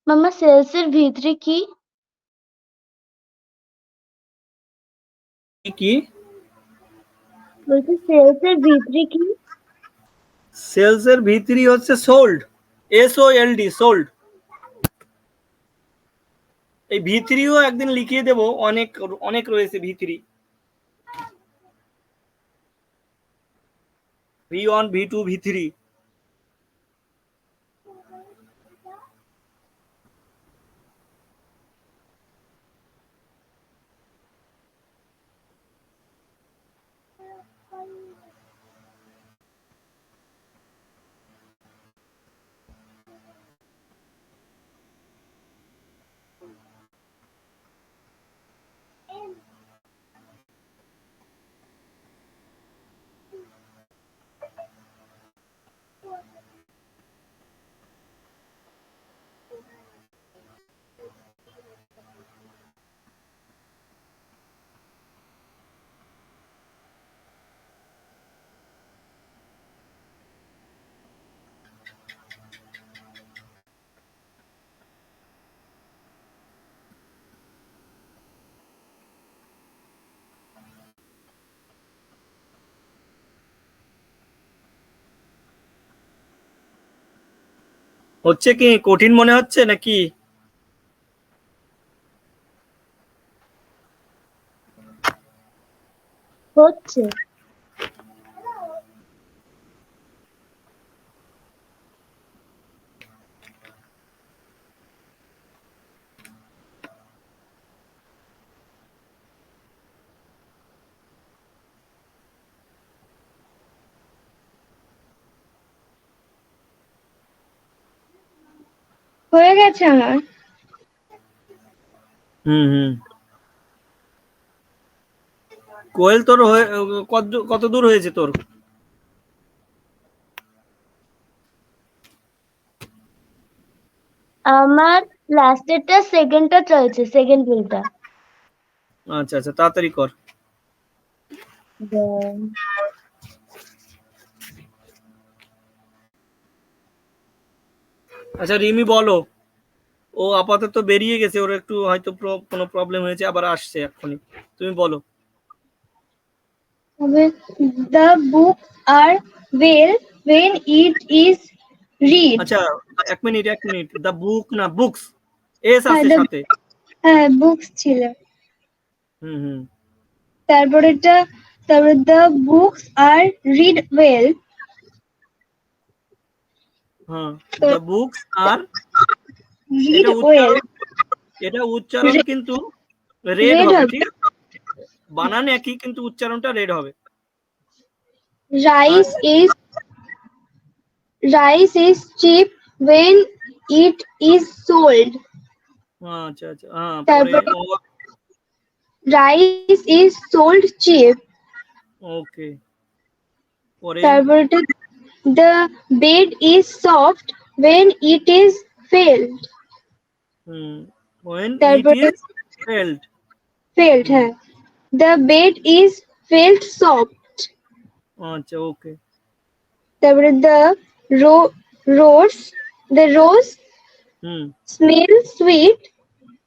মামা সেলস এর ভিতরে কি?
কি
বলছি সেলস এর ভিতরে কি?
সেলস এর ভিতরি হচ্ছে সোল্ড, SOLD, সোল্ড। এই ভিতরিও একদিন লিখিয়ে দেব, অনেক অনেক রয়েছে ভিতরি। V1, V2, V3। হচ্ছে কি, কঠিন মনে হচ্ছে নাকি?
হচ্ছে।
হয়ে গেছে আমার।
হুম। কোয়েল তোর কত দূর হয়েছে তোর?
আমার লাস্টেরটা সেকেন্ডটা চলছে, সেকেন্ড বিলটা।
আচ্ছা আচ্ছা, তাড়াতাড়ি কর। আচ্ছা রিমি বলো, ও আপাতত বেরিয়ে গেছে, ওর একটু হয়তো কোনো প্রবলেম হয়েছে, আবার আসছে এক্ষুনি। তুমি বলো।
The books are well when it is read.
আচ্ছা এক মিনিট, দ্য বুক না বুকস, এস
হ্যাঁ
আছে সাথে।
বুকস ছিল।
হুম।
তারপরে the books are read well.
হ্যাঁ,
তো
দ্য বুকস আর,
read
এটা
well
উচ্চারণ কিন্তু রেড
red
হবে,
হবে।
ঠিক আছে? বানান একই কিন্তু উচ্চারণটা রেড হবে।
rice is cheap when it is sold.
আচ্ছা আচ্ছা, হ্যাঁ পরে
তারপরে rice is sold cheap.
ওকে, পরে
তারপরে the bed is soft when it is filled.
when it
তারপরে
is felt।
felt, হ্যাঁ, the bed is felt soft.
আচ্ছা ওকে।
তারপরে rose the rose
hmm,
smell sweet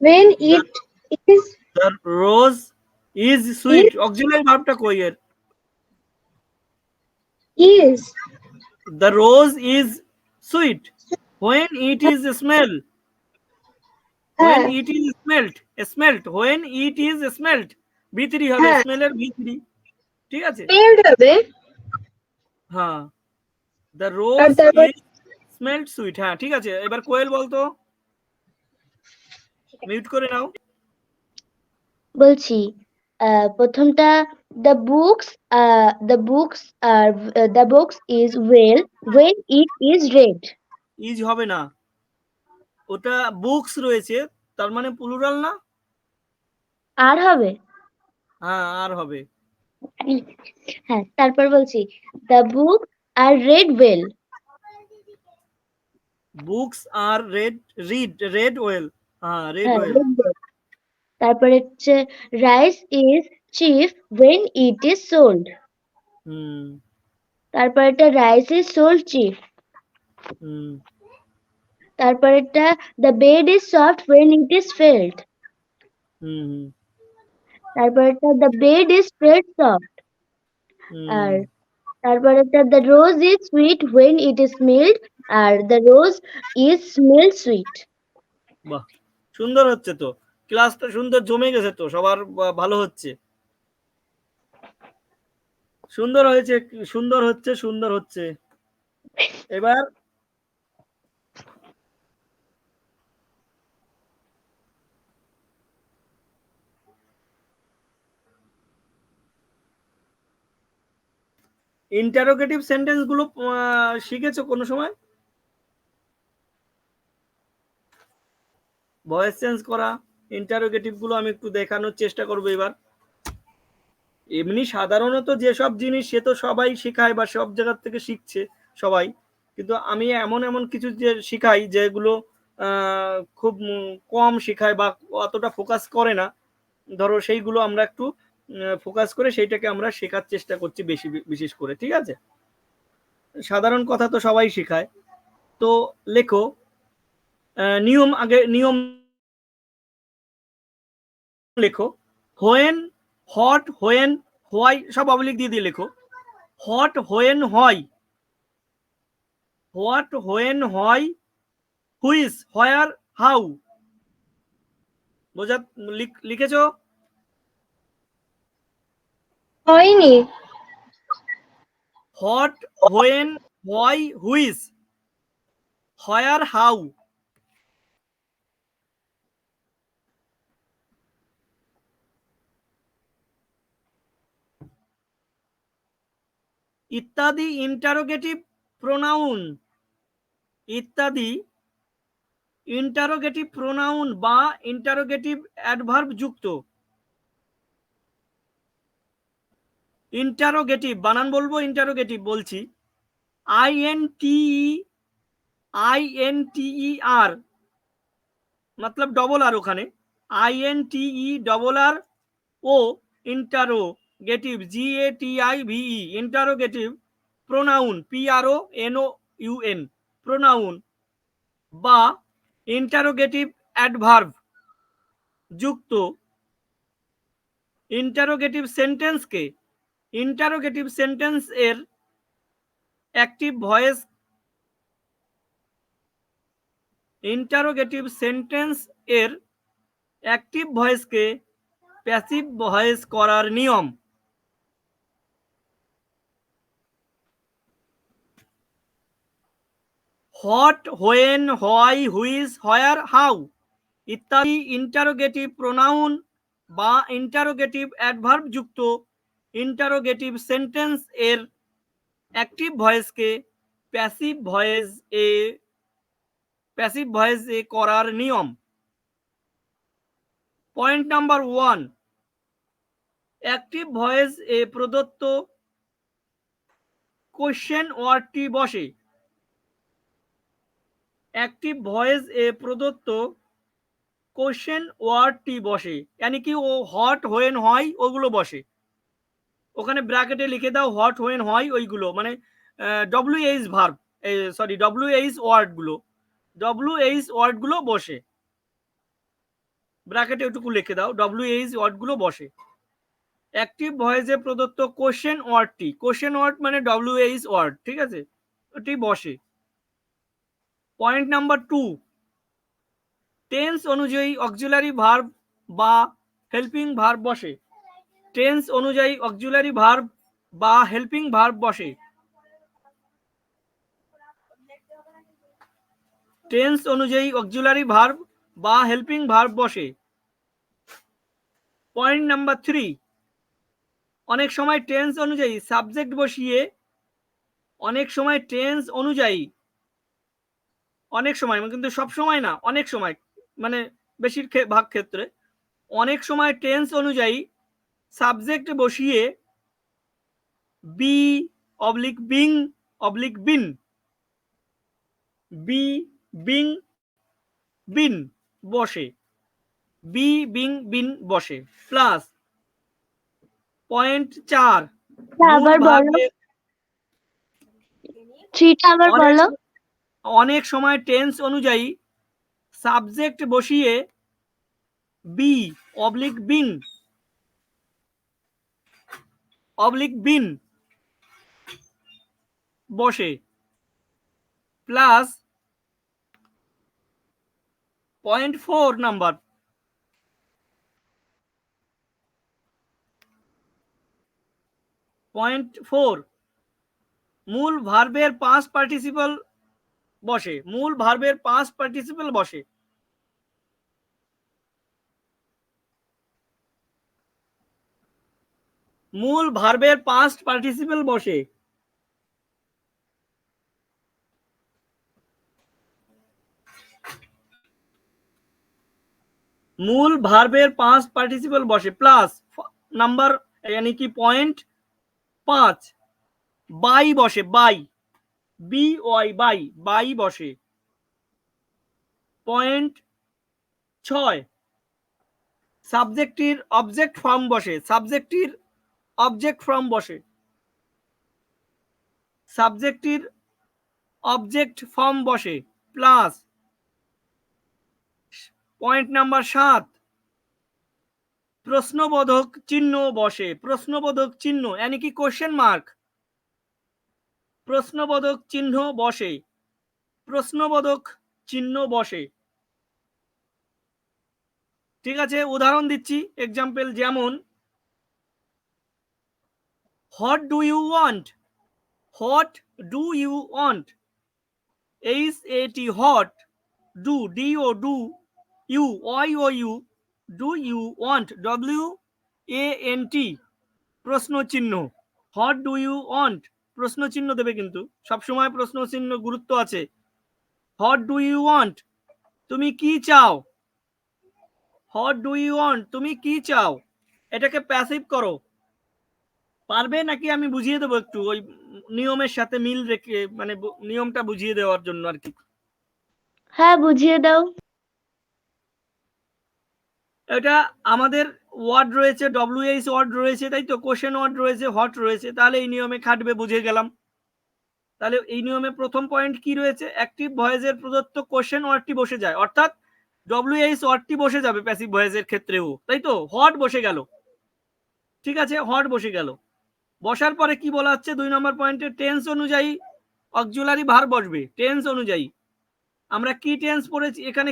when it is
the rose is sweet, auxiliary ভার্বটা কই এর?
is
the rose is sweet when it is smell, when
হ্যাঁ
it is smelt, when it is smelt, ভিতরি হবে,
হ্যাঁ
smell এর ভিতরি, ঠিক আছে?
smelled হবে।
হ্যাঁ, the
আর
rose
তারপর
is smelled sweet। হ্যাঁ ঠিক আছে, এবার কোয়েল বলতো, মিউট করে নাও।
বলছি প্রথমটা the books is well when it is read.
Is হবে না, ওটা বুকস রয়েছে, তার মানে প্লুরাল না?
আর হবে?
হ্যাঁ আর হবে।
হ্যাঁ, তারপর বলছি the books are read well.
Books are red well. হ্যাঁ রেড
হ্যাঁ,
ওয়েল।
read well. তারপরে হচ্ছে rice is cheap when it is sold.
হুম
তারপর এটা rice is sold cheap.
হুম
তারপরেরটা the bed is soft when it is felt.
হুম
তারপরেরটা the bed is spread soft. আর
হুম
তারপরেরটা the rose is sweet when it is smelled. R the rose is smelled sweet.
বাহ, সুন্দর হচ্ছে তো, ক্লাসটা সুন্দর জমে গেছে তো, সবার ভালো হচ্ছে, সুন্দর হয়েছে, সুন্দর হচ্ছে, সুন্দর হচ্ছে। এবার ইন্টারোগেটিভ সেন্টেন্স গুলো শিখেছো কোনো সময়? ভয়েস চেঞ্জ করা ইন্টারোগেটিভ গুলো আমি একটু দেখানোর চেষ্টা করবো এবার। এমনি সাধারণত যেসব জিনিস সে তো সবাই শেখায় বা সব জায়গা থেকে শিখছে সবাই, কিন্তু আমি এমন এমন কিছু যে শিখাই যেগুলো খুব কম শেখায় বা অতটা ফোকাস করে না, ধরো সেইগুলো আমরা একটু ফোকাস করে সেইটাকে আমরা শেখার চেষ্টা করছি বেশি, বিশেষ করে। ঠিক আছে, সাধারণ কথা তো সবাই শেখায়। তো লেখো, নিয়ম, আগে নিয়ম লেখো। হোয়েন, হট, হোয়েন, হোয়াই, সব অবলিক দিয়ে দিয়ে লেখো। হট, হোয়েন, হয়। হোয়াট, হোয়েন, হয়। হুইস, হোয়ার, হাউ। বোঝা, লিখেছো?
হয়নি।
Hot, when, why, whose, where, how. ইত্যাদি ইন্টারোগেটিভ প্রোনাউন, ইত্যাদি ইন্টারোগেটিভ প্রোনাউন বা ইন্টারোগেটিভ অ্যাডভার্ব যুক্ত। ইন্টারোগেটিভ বানান বলবো, ইন্টারোগেটিভ বলছি, INTER, मतलब डबल आर, ওখানে INTER ও interrogative GATIVE, interrogative pronoun PRONOUN, pronoun বা ইন্টারোগেটিভ অ্যাডভার্ব যুক্ত ইন্টারোগেটিভ সেন্টেন্সকে ইন্টারোগেটিভ সেন্টেন্স এর অ্যাক্টিভ ভয়েস, ইন্টারোগেটিভ সেন্টেন্স এর অ্যাক্টিভ ভয়েসকে প্যাসিভ ভয়েস করার নিয়ম। What, when, why, whose, where, how ইত্যাদি ইন্টারোগেটিভ প্রোনাউন বা ইন্টারোগেটিভ অ্যাডভার্ব যুক্ত ইন্টারোগেটিভ সেন্টেন্স এর অ্যাক্টিভ ভয়েসকে প্যাসিভ ভয়েস এ করার নিয়ম। পয়েন্ট নাম্বার 1, অ্যাক্টিভ ভয়েস এ প্রদত্ত কোশ্চেন ওয়ার্ডটি বসে। অ্যাক্টিভ ভয়েস এ প্রদত্ত কোশ্চেন ওয়ার্ডটি বসে, यानी কি ও হট, হোয়েন, হয় ওগুলো বসে। ওখানে ব্র্যাকেটে লিখে দাও হট, হোয়েন, হয় ওইগুলো, মানে WH ভার্ব, সরি WH ওয়ার্ডগুলো, WH ওয়ার্ডগুলো বসে। ব্র্যাকেটে ওটুকু লিখে দাও, WH ওয়ার্ডগুলো বসে। অ্যাক্টিভ ভয়েসে প্রদত্ত কোশ্চেন ওয়ার্ডটি, কোশ্চেন ওয়ার্ড মানে WH ওয়ার্ড, ঠিক আছে, ওটি বসে। পয়েন্ট নাম্বার 2, টেন্স অনুযায়ী অক্সিলারি ভার্ব বা হেল্পিং ভার্ব বসে। টেন্স অনুযায়ী অক্সিলারি ভার্ব বা হেল্পিং ভার্ব বসে। টেন্স অনুযায়ী অক্সিলারি ভার্ব বা হেল্পিং ভার্ব বসে। পয়েন্ট নাম্বার 3, অনেক সময় টেন্স অনুযায়ী সাবজেক্ট বসিয়ে, অনেক সময় টেন্স অনুযায়ী, অনেক সময় কিন্তু সব সময় না, অনেক সময় মানে বেশিরভাগ ক্ষেত্রে, অনেক সময় টেন্স অনুযায়ী সাবজেক্ট বসিয়ে be oblique being oblique been, be being been বসে, বি বিং বিন বসে। প্লাস পয়েন্ট 4,
আবার বলো, 3টা আবার বলো।
অনেক সময় টেন্স অনুযায়ী সাবজেক্ট বসিয়ে বি অবলিক বিং অবলিক বিন বসে প্লাস 0.4 নাম্বার মূল ভার্বের পাস্ট পার্টিসিপল বসে মূল ভার্বের পাস্ট পার্টিসিপল বসে মূল ভার্বের পাস্ট পার্টিসিপল বসে मूल भार्बेर पास्ट पार्टिसिपल बसे प्लस नंबर यानी कि 0.5 बाई बसे by B Y by by बसे 0.6 সাবজেক্টের অবজেক্ট ফর্ম বসে সাবজেক্টের অবজেক্ট ফর্ম বসে সাবজেক্টের অবজেক্ট ফর্ম বসে প্লাস पॉइंट नंबर 7 प्रश्नबोधक चिन्ह बसे प्रश्नबोधक चिन्ह यानी कि क्वेश्चन मार्क प्रश्नबोधक चिन्ह बसे प्रश्नबोधक चिन्ह बसे ठीक है उदाहरण दिच्छी एग्जाम्पल जेमन what do you want HAT hot do DO do you you do you want WANT প্রশ্ন চিহ্ন what do you want প্রশ্ন চিহ্ন দেবে কিন্তু সব সময় প্রশ্ন চিহ্ন গুরুত্ব আছে what do you want তুমি কি চাও what do you want তুমি কি চাও এটাকে প্যাসিভ করো পারবে নাকি আমি বুঝিয়ে দেব একটু ওই নিয়মের সাথে মিল রেখে মানে নিয়মটা বুঝিয়ে দেওয়ার জন্য আর কি
হ্যাঁ বুঝিয়ে দাও
এটা আমাদের ওয়ার্ড রয়েছে WH ওয়ার্ড রয়েছে তাই তো কোশ্চেন ওয়ার্ড রয়েছে হট রয়েছে তাহলে এই নিয়মে খাটবে বুঝে গেলাম তাহলে এই নিয়মে প্রথম পয়েন্ট কি রয়েছে অ্যাক্টিভ ভয়েসের প্রদত্ত কোশ্চেন ওয়ার্ডটি বসে যায় অর্থাৎ WH ওয়ার্ডটি বসে যাবে প্যাসিভ ভয়েসের ক্ষেত্রেও তাই তো হট বসে গেল ঠিক আছে হট বসে গেল বসার পরে কি বলা হচ্ছে 2 নম্বর পয়েন্টে টেন্স অনুযায়ী অক্সিলারি ভার্ব বসবে টেন্স অনুযায়ী আমরা কি টেন্স পড়েছি এখানে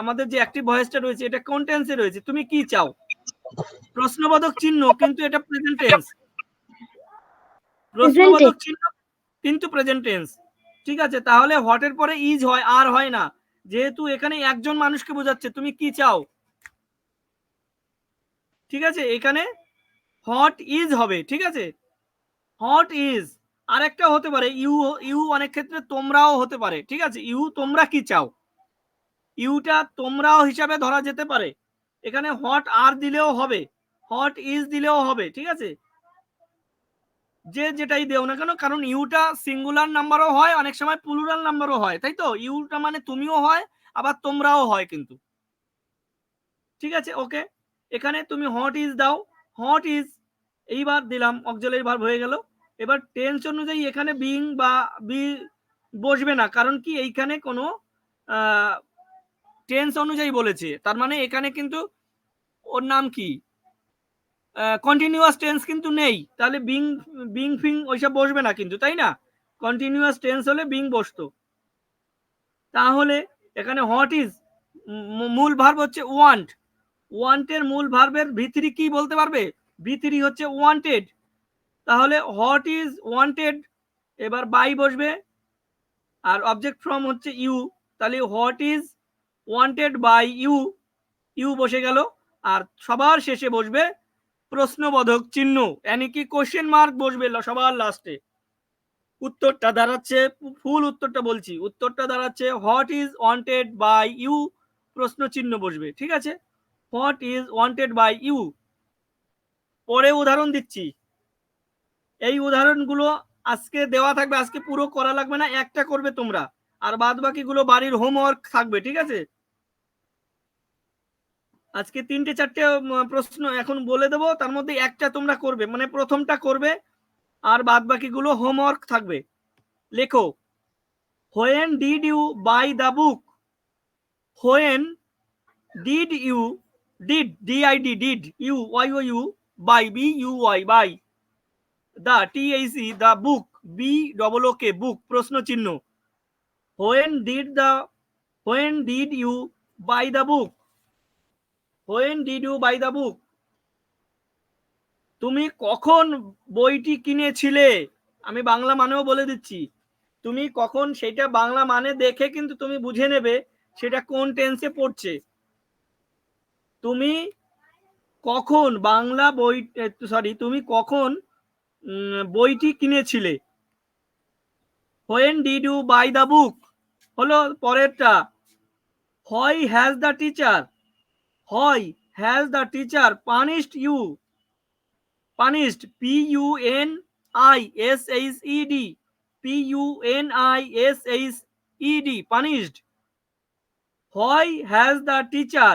আমাদের যে অ্যাক্টিভ ভয়েসটা রয়েছে এটা কোন টেন্সে রয়েছে তুমি কি চাও প্রশ্নবোধক চিহ্ন কিন্তু এটা প্রেজেন্ট টেন্স প্রশ্নবোধক চিহ্ন কিন্তু প্রেজেন্ট টেন্স ঠিক আছে তাহলে হোয়াটের পরে ইজ হয় আর হয় না যেহেতু এখানে একজন মানুষকে বোঝাচ্ছে তুমি কি চাও ঠিক আছে এখানে হট ইজ হবে ঠিক আছে হট ইজ আরেকটা হতে পারে ইউ অনেক ক্ষেত্রে তোমরাও হতে পারে ঠিক আছে ইউ তোমরা কি চাও ইউটা তোমরাও হিসাবে ধরা যেতে পারে এখানে হট আর দিলেও হবে হট ইজ দিলেও হবে ঠিক আছে যে যেটাই দেও না কেন কারণ ইউটা সিঙ্গুলার নাম্বারও হয় অনেক সময় প্লুরাল নাম্বারও হয় তাই তো ইউটা মানে তুমিও হয় আবার তোমরাও হয় কিন্তু ঠিক আছে ওকে এখানে তুমি হট ইজ দাও হট ইজ এইবার দিলাম অক্সিলারি ভার্ব হয়ে গেল এবার টেন্স অনুযায়ী এখানে বিং বা বি বসবে না কারণ কি এইখানে কোনো টেন্স অনুযায়ী বলেছে তার মানে এখানে কিন্তু ওর নাম কি কন্টিনিউয়াস টেন্স কিন্তু নেই তাহলে বিং ফিং ওইসব বসবে না কিন্তু তাই না কন্টিনিউয়াস টেন্স হলে বিং বসতো তাহলে এখানে হোয়াট ইজ মূল ভার্ব হচ্ছে ওয়ান্ট ওয়ান্টের মূল ভার্বের V3 কি বলতে পারবে V3 হচ্ছে ওয়ান্টেড তাহলে হোয়াট ইজ ওয়ান্টেড এবার বাই বসবে আর অবজেক্ট ফ্রম হচ্ছে ইউ তাহলে what is wanted by you you বসে গেল আর সবার শেষে বসবে প্রশ্নবোধক চিহ্ন यानी कि কোশ্চেন মার্ক বসবে সবার লাস্টে উত্তরটা দাঁড়াচ্ছে ফুল উত্তরটা বলছি উত্তরটা দাঁড়াচ্ছে what is wanted by you প্রশ্ন চিহ্ন বসবে ঠিক আছে what is wanted by you পরে উদাহরণ দিচ্ছি এই উদাহরণগুলো আজকে দেওয়া থাকবে আজকে পুরো করা লাগবে না একটা করবে তোমরা আর বাদ বাকিগুলো বাড়ির হোমওয়ার্ক থাকবে ঠিক আছে আজকে 3-4টে প্রশ্ন এখন বলে দেবো তার মধ্যে একটা তোমরা করবে মানে প্রথমটা করবে আর বাদ বাকিগুলো হোমওয়ার্ক থাকবে লেখো When did you buy the book? When did you did you buy buy buy the the book book book প্রশ্ন চিহ্ন when did you buy the book? When did you buy the book? তুমি কখন বইটি কিনেছিলে? আমি বাংলা মানেও বলে দিচ্ছি, তুমি কখন, সেটা বাংলা মানে দেখে কিন্তু তুমি বুঝে নেবে সেটা কোন টেন্সে পড়ছে। তুমি কখন বাংলা বই, সরি, তুমি কখন বইটি কিনেছিলে? When did you buy the book? হলো পরেরটা, why has the teacher punished you? Punished, punished, punished. Why has the teacher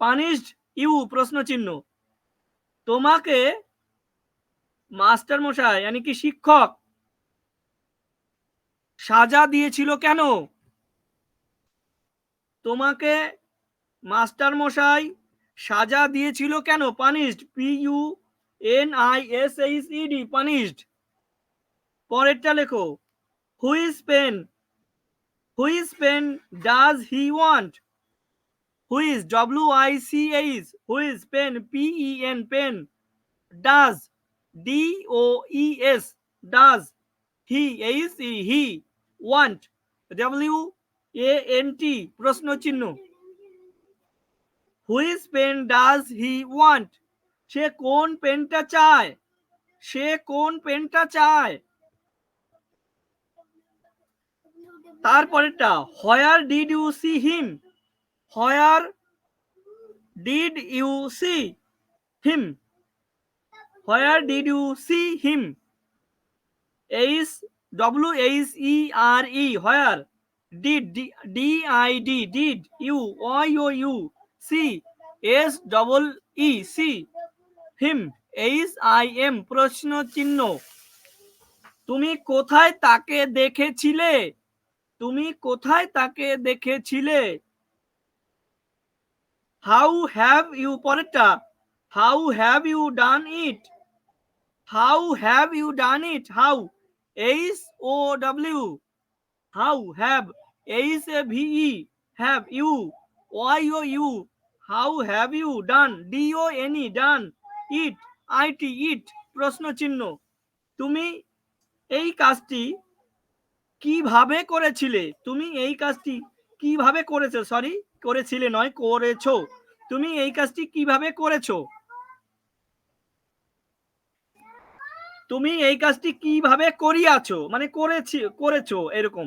punished you? প্রশ্ন চিহ্ন। তোমাকে মাস্টার মশাই यानी কি শিক্ষক সাজা দিয়েছিল কেন? তোমাকে মাস্টার মশাই সাজা দিয়েছিল কেন? Punished, punished, punished. পরেরটা লেখো, which pen does he want? Which, WICH, which pen, PEN, pen, does, DOES, does, he, want, WANT, প্রশ্ন চিহ্ন। Which pen does he want? সে কোন পেনটা চায়? তারপরেরটা, where did you see him? Where did you see him? Where did you see him? WHERE, where, did, DID, you, OIOU, see, SEE, him, HIM, প্রশ্ন চিহ্ন। তুমি কোথায় তাকে দেখেছিলে? হাউ হ্যাভ ইউ, পরেরটা, how have you done it? How, HOW, how have, HAVE, have, you, OIOU, how have you done, DONE, done, it, it, প্রশ্ন চিহ্ন। তুমি এই কাজটি কিভাবে করেছিলে? করেছিলে নয়, করেছো। তুমি এই কাজটি কিভাবে করেছো? তুমি এই কাজটি কিভাবে করিয়াছো, মানে করেছো এরকম।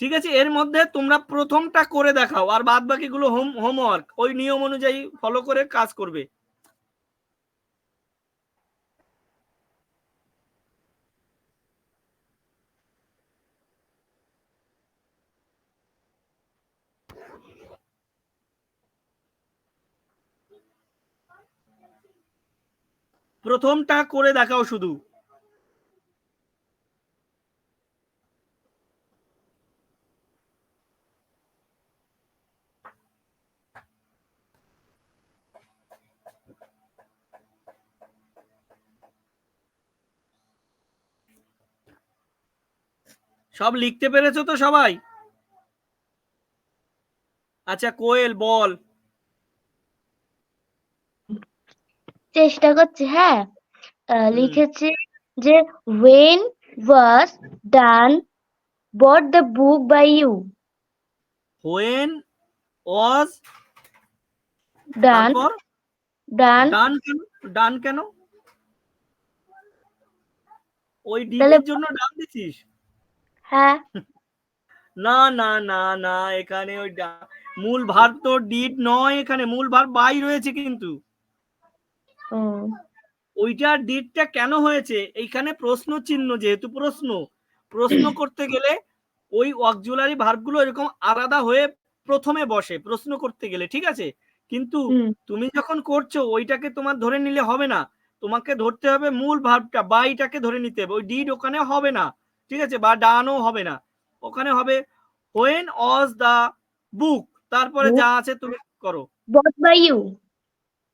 ঠিক আছে, এর মধ্যে তোমরা প্রথমটা করে দেখাও, আর বাদ বাকিগুলো হোমওয়ার্ক, ওই নিয়ম অনুযায়ী ফলো করে কাজ করবে। প্রথমটা করে দেখাও শুধু। সব লিখতে পেরেছো তো সবাই? আচ্ছা কোয়েল বল।
চেষ্টা করছি। হ্যাঁ, লিখেছি যে when was done bought the book by you?
when was
done
ডান কেন? ওই ডিডের জন্য ডান দিছিস?
হ্যাঁ,
না না না না, এখানে ওই মূল ভার্ব তো ডিড নয়, এখানে মূল ভার্ব বাই রয়েছে কিন্তু। ওইটা ডিডটা কেন হয়েছে? এইখানে প্রশ্ন চিহ্ন, যেহেতু প্রশ্ন করতে গেলে ওই অক্সিলারি ভার্বগুলো এরকম আলাদা হয়ে প্রথমে বসে প্রশ্ন করতে গেলে, ঠিক আছে? কিন্তু তুমি যখন করছো ওইটাকে তোমার ধরে নিলে হবে না, তোমাকে ধরতে হবে মূল ভার্বটা, বাইটাকে ধরে নিতে হবে। ওই ডিড ওখানে হবে না, ঠিক আছে, বা ডানও হবে না, ওখানে হবে when was the book, তারপরে যা আছে তুমি করো।
bought by you.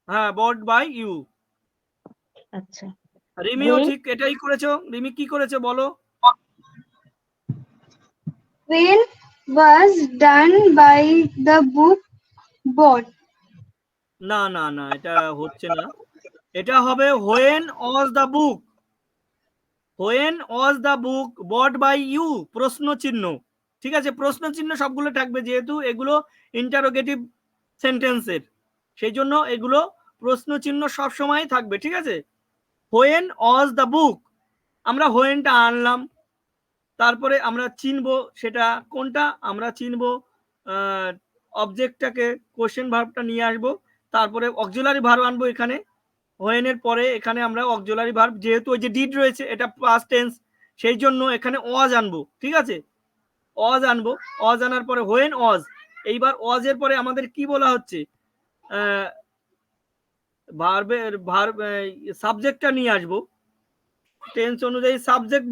হ্যাঁ, bought by you।
আচ্ছা,
রিমিও
when
ঠিক এটাই করেছো। রিমি কি করেছো বলো?
When was done by the book bought?
না না না, এটা হচ্ছে না, এটা হবে when was the book, when was the book bought by you, প্রশ্ন চিহ্ন, ঠিক আছে, প্রশ্ন চিহ্ন সবগুলো থাকবে, যেহেতু এগুলো ইন্টারোগেটিভ সেন্টেন্সের, সেই জন্য এগুলো প্রশ্ন চিহ্ন সব সময় থাকবে, ঠিক আছে। when was the book, আমরা whenটা আনলাম, তারপরে আমরা চিনবো সেটা কোনটা, আমরা চিনবো অবজেক্টটাকে, কোশ্চেন ভার্বটা নিয়ে আসবো, তারপরে অক্সিলারি ভার্ব আনবো এখানে, when এর পরে এখানে আমরা অক্সিলারি ভার্ব, যেহেতু ওই যে ডিড রয়েছে এটা পাস্ট টেন্স, সেই জন্য এখানে was আনবো, ঠিক আছে, was আনবো, was আনার পরে when was, এইবার was এর পরে আমাদের কি বলা হচ্ছে, ভার্বের সাবজেক্টটা নিয়ে আসবো, টেন্স অনুযায়ী সাবজেক্ট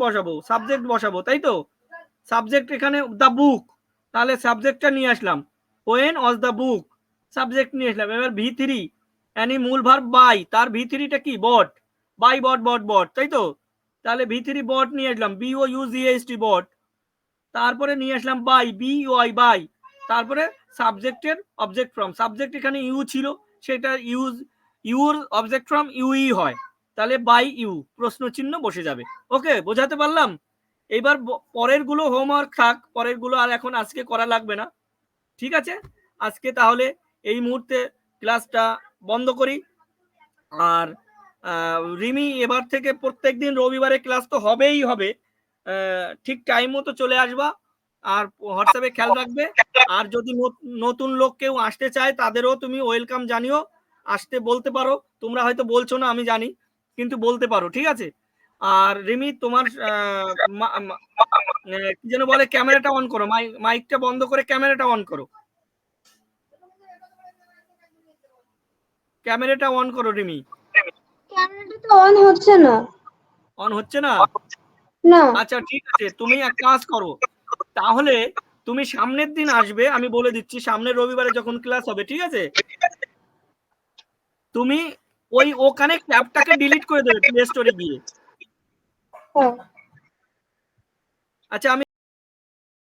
বসাবো, তাই তো, সাবজেক্ট এখানে দ্য বুক, তাহলে সাবজেক্টটা নিয়ে আসলাম, when was the book, subject নিয়ে আসলাম। এবার V3 এনি মূল ভার্ব বাই, তার V3টা কি বট, বাই বট, তাই তো, তাহলে V3 বট নিয়ে আসলাম, BOUGHT বট, তারপরে নিয়ে আসলাম বাই, BY বাই, তারপরে সাবজেক্টের অবজেক্ট ফ্রম, সাবজেক্ট এখানে ইউ ছিল, সেটা ইউর অবজেক্ট ফ্রম ইউই হয়, তাহলে বাই ইউ, প্রশ্ন চিহ্ন বসে যাবে। ওকে, বোঝাতে পারলাম? এইবার পরের গুলো হোমওয়ার্ক থাক, পরের গুলো আর এখন আজকে করা লাগবে না, ঠিক আছে। আজকে তাহলে এই মুহূর্তে ক্লাসটা বন্ধ করি। আর রিমি এবার থেকে প্রত্যেকদিন রবিবারে ক্লাস তো হবেই হবে, ঠিক টাইম মতো চলে আসবা, আর হোয়াটসঅ্যাপে খেয়াল রাখবে। আর যদি নতুন লোক কেউ আসতে চায় তাদেরও তুমি ওয়েলকাম জানিও, আসতে বলতে পারো, তোমরা হয়তো বলছো না আমি জানি, কিন্তু বলতে পারো, ঠিক আছে। আর রিমি তোমার কি যেন বলে, ক্যামেরাটা অন করো, মাইকটা বন্ধ করে ক্যামেরাটা অন করো, ক্যামেরাটা অন করো রিমি।
ক্যামেরাটা তো অন হচ্ছে না।
অন হচ্ছে না?
না।
আচ্ছা ঠিক আছে, তুমি এক কাজ করো, তাহলে তুমি সামনের দিন আসবে, আমি বলে দিচ্ছি, সামনের রবিবারে যখন ক্লাস হবে, ঠিক আছে, তুমি ওখানে অ্যাপটাকে ডিলিট করে দেবে প্লে স্টোরে গিয়ে।
হ্যাঁ।
আচ্ছা আমি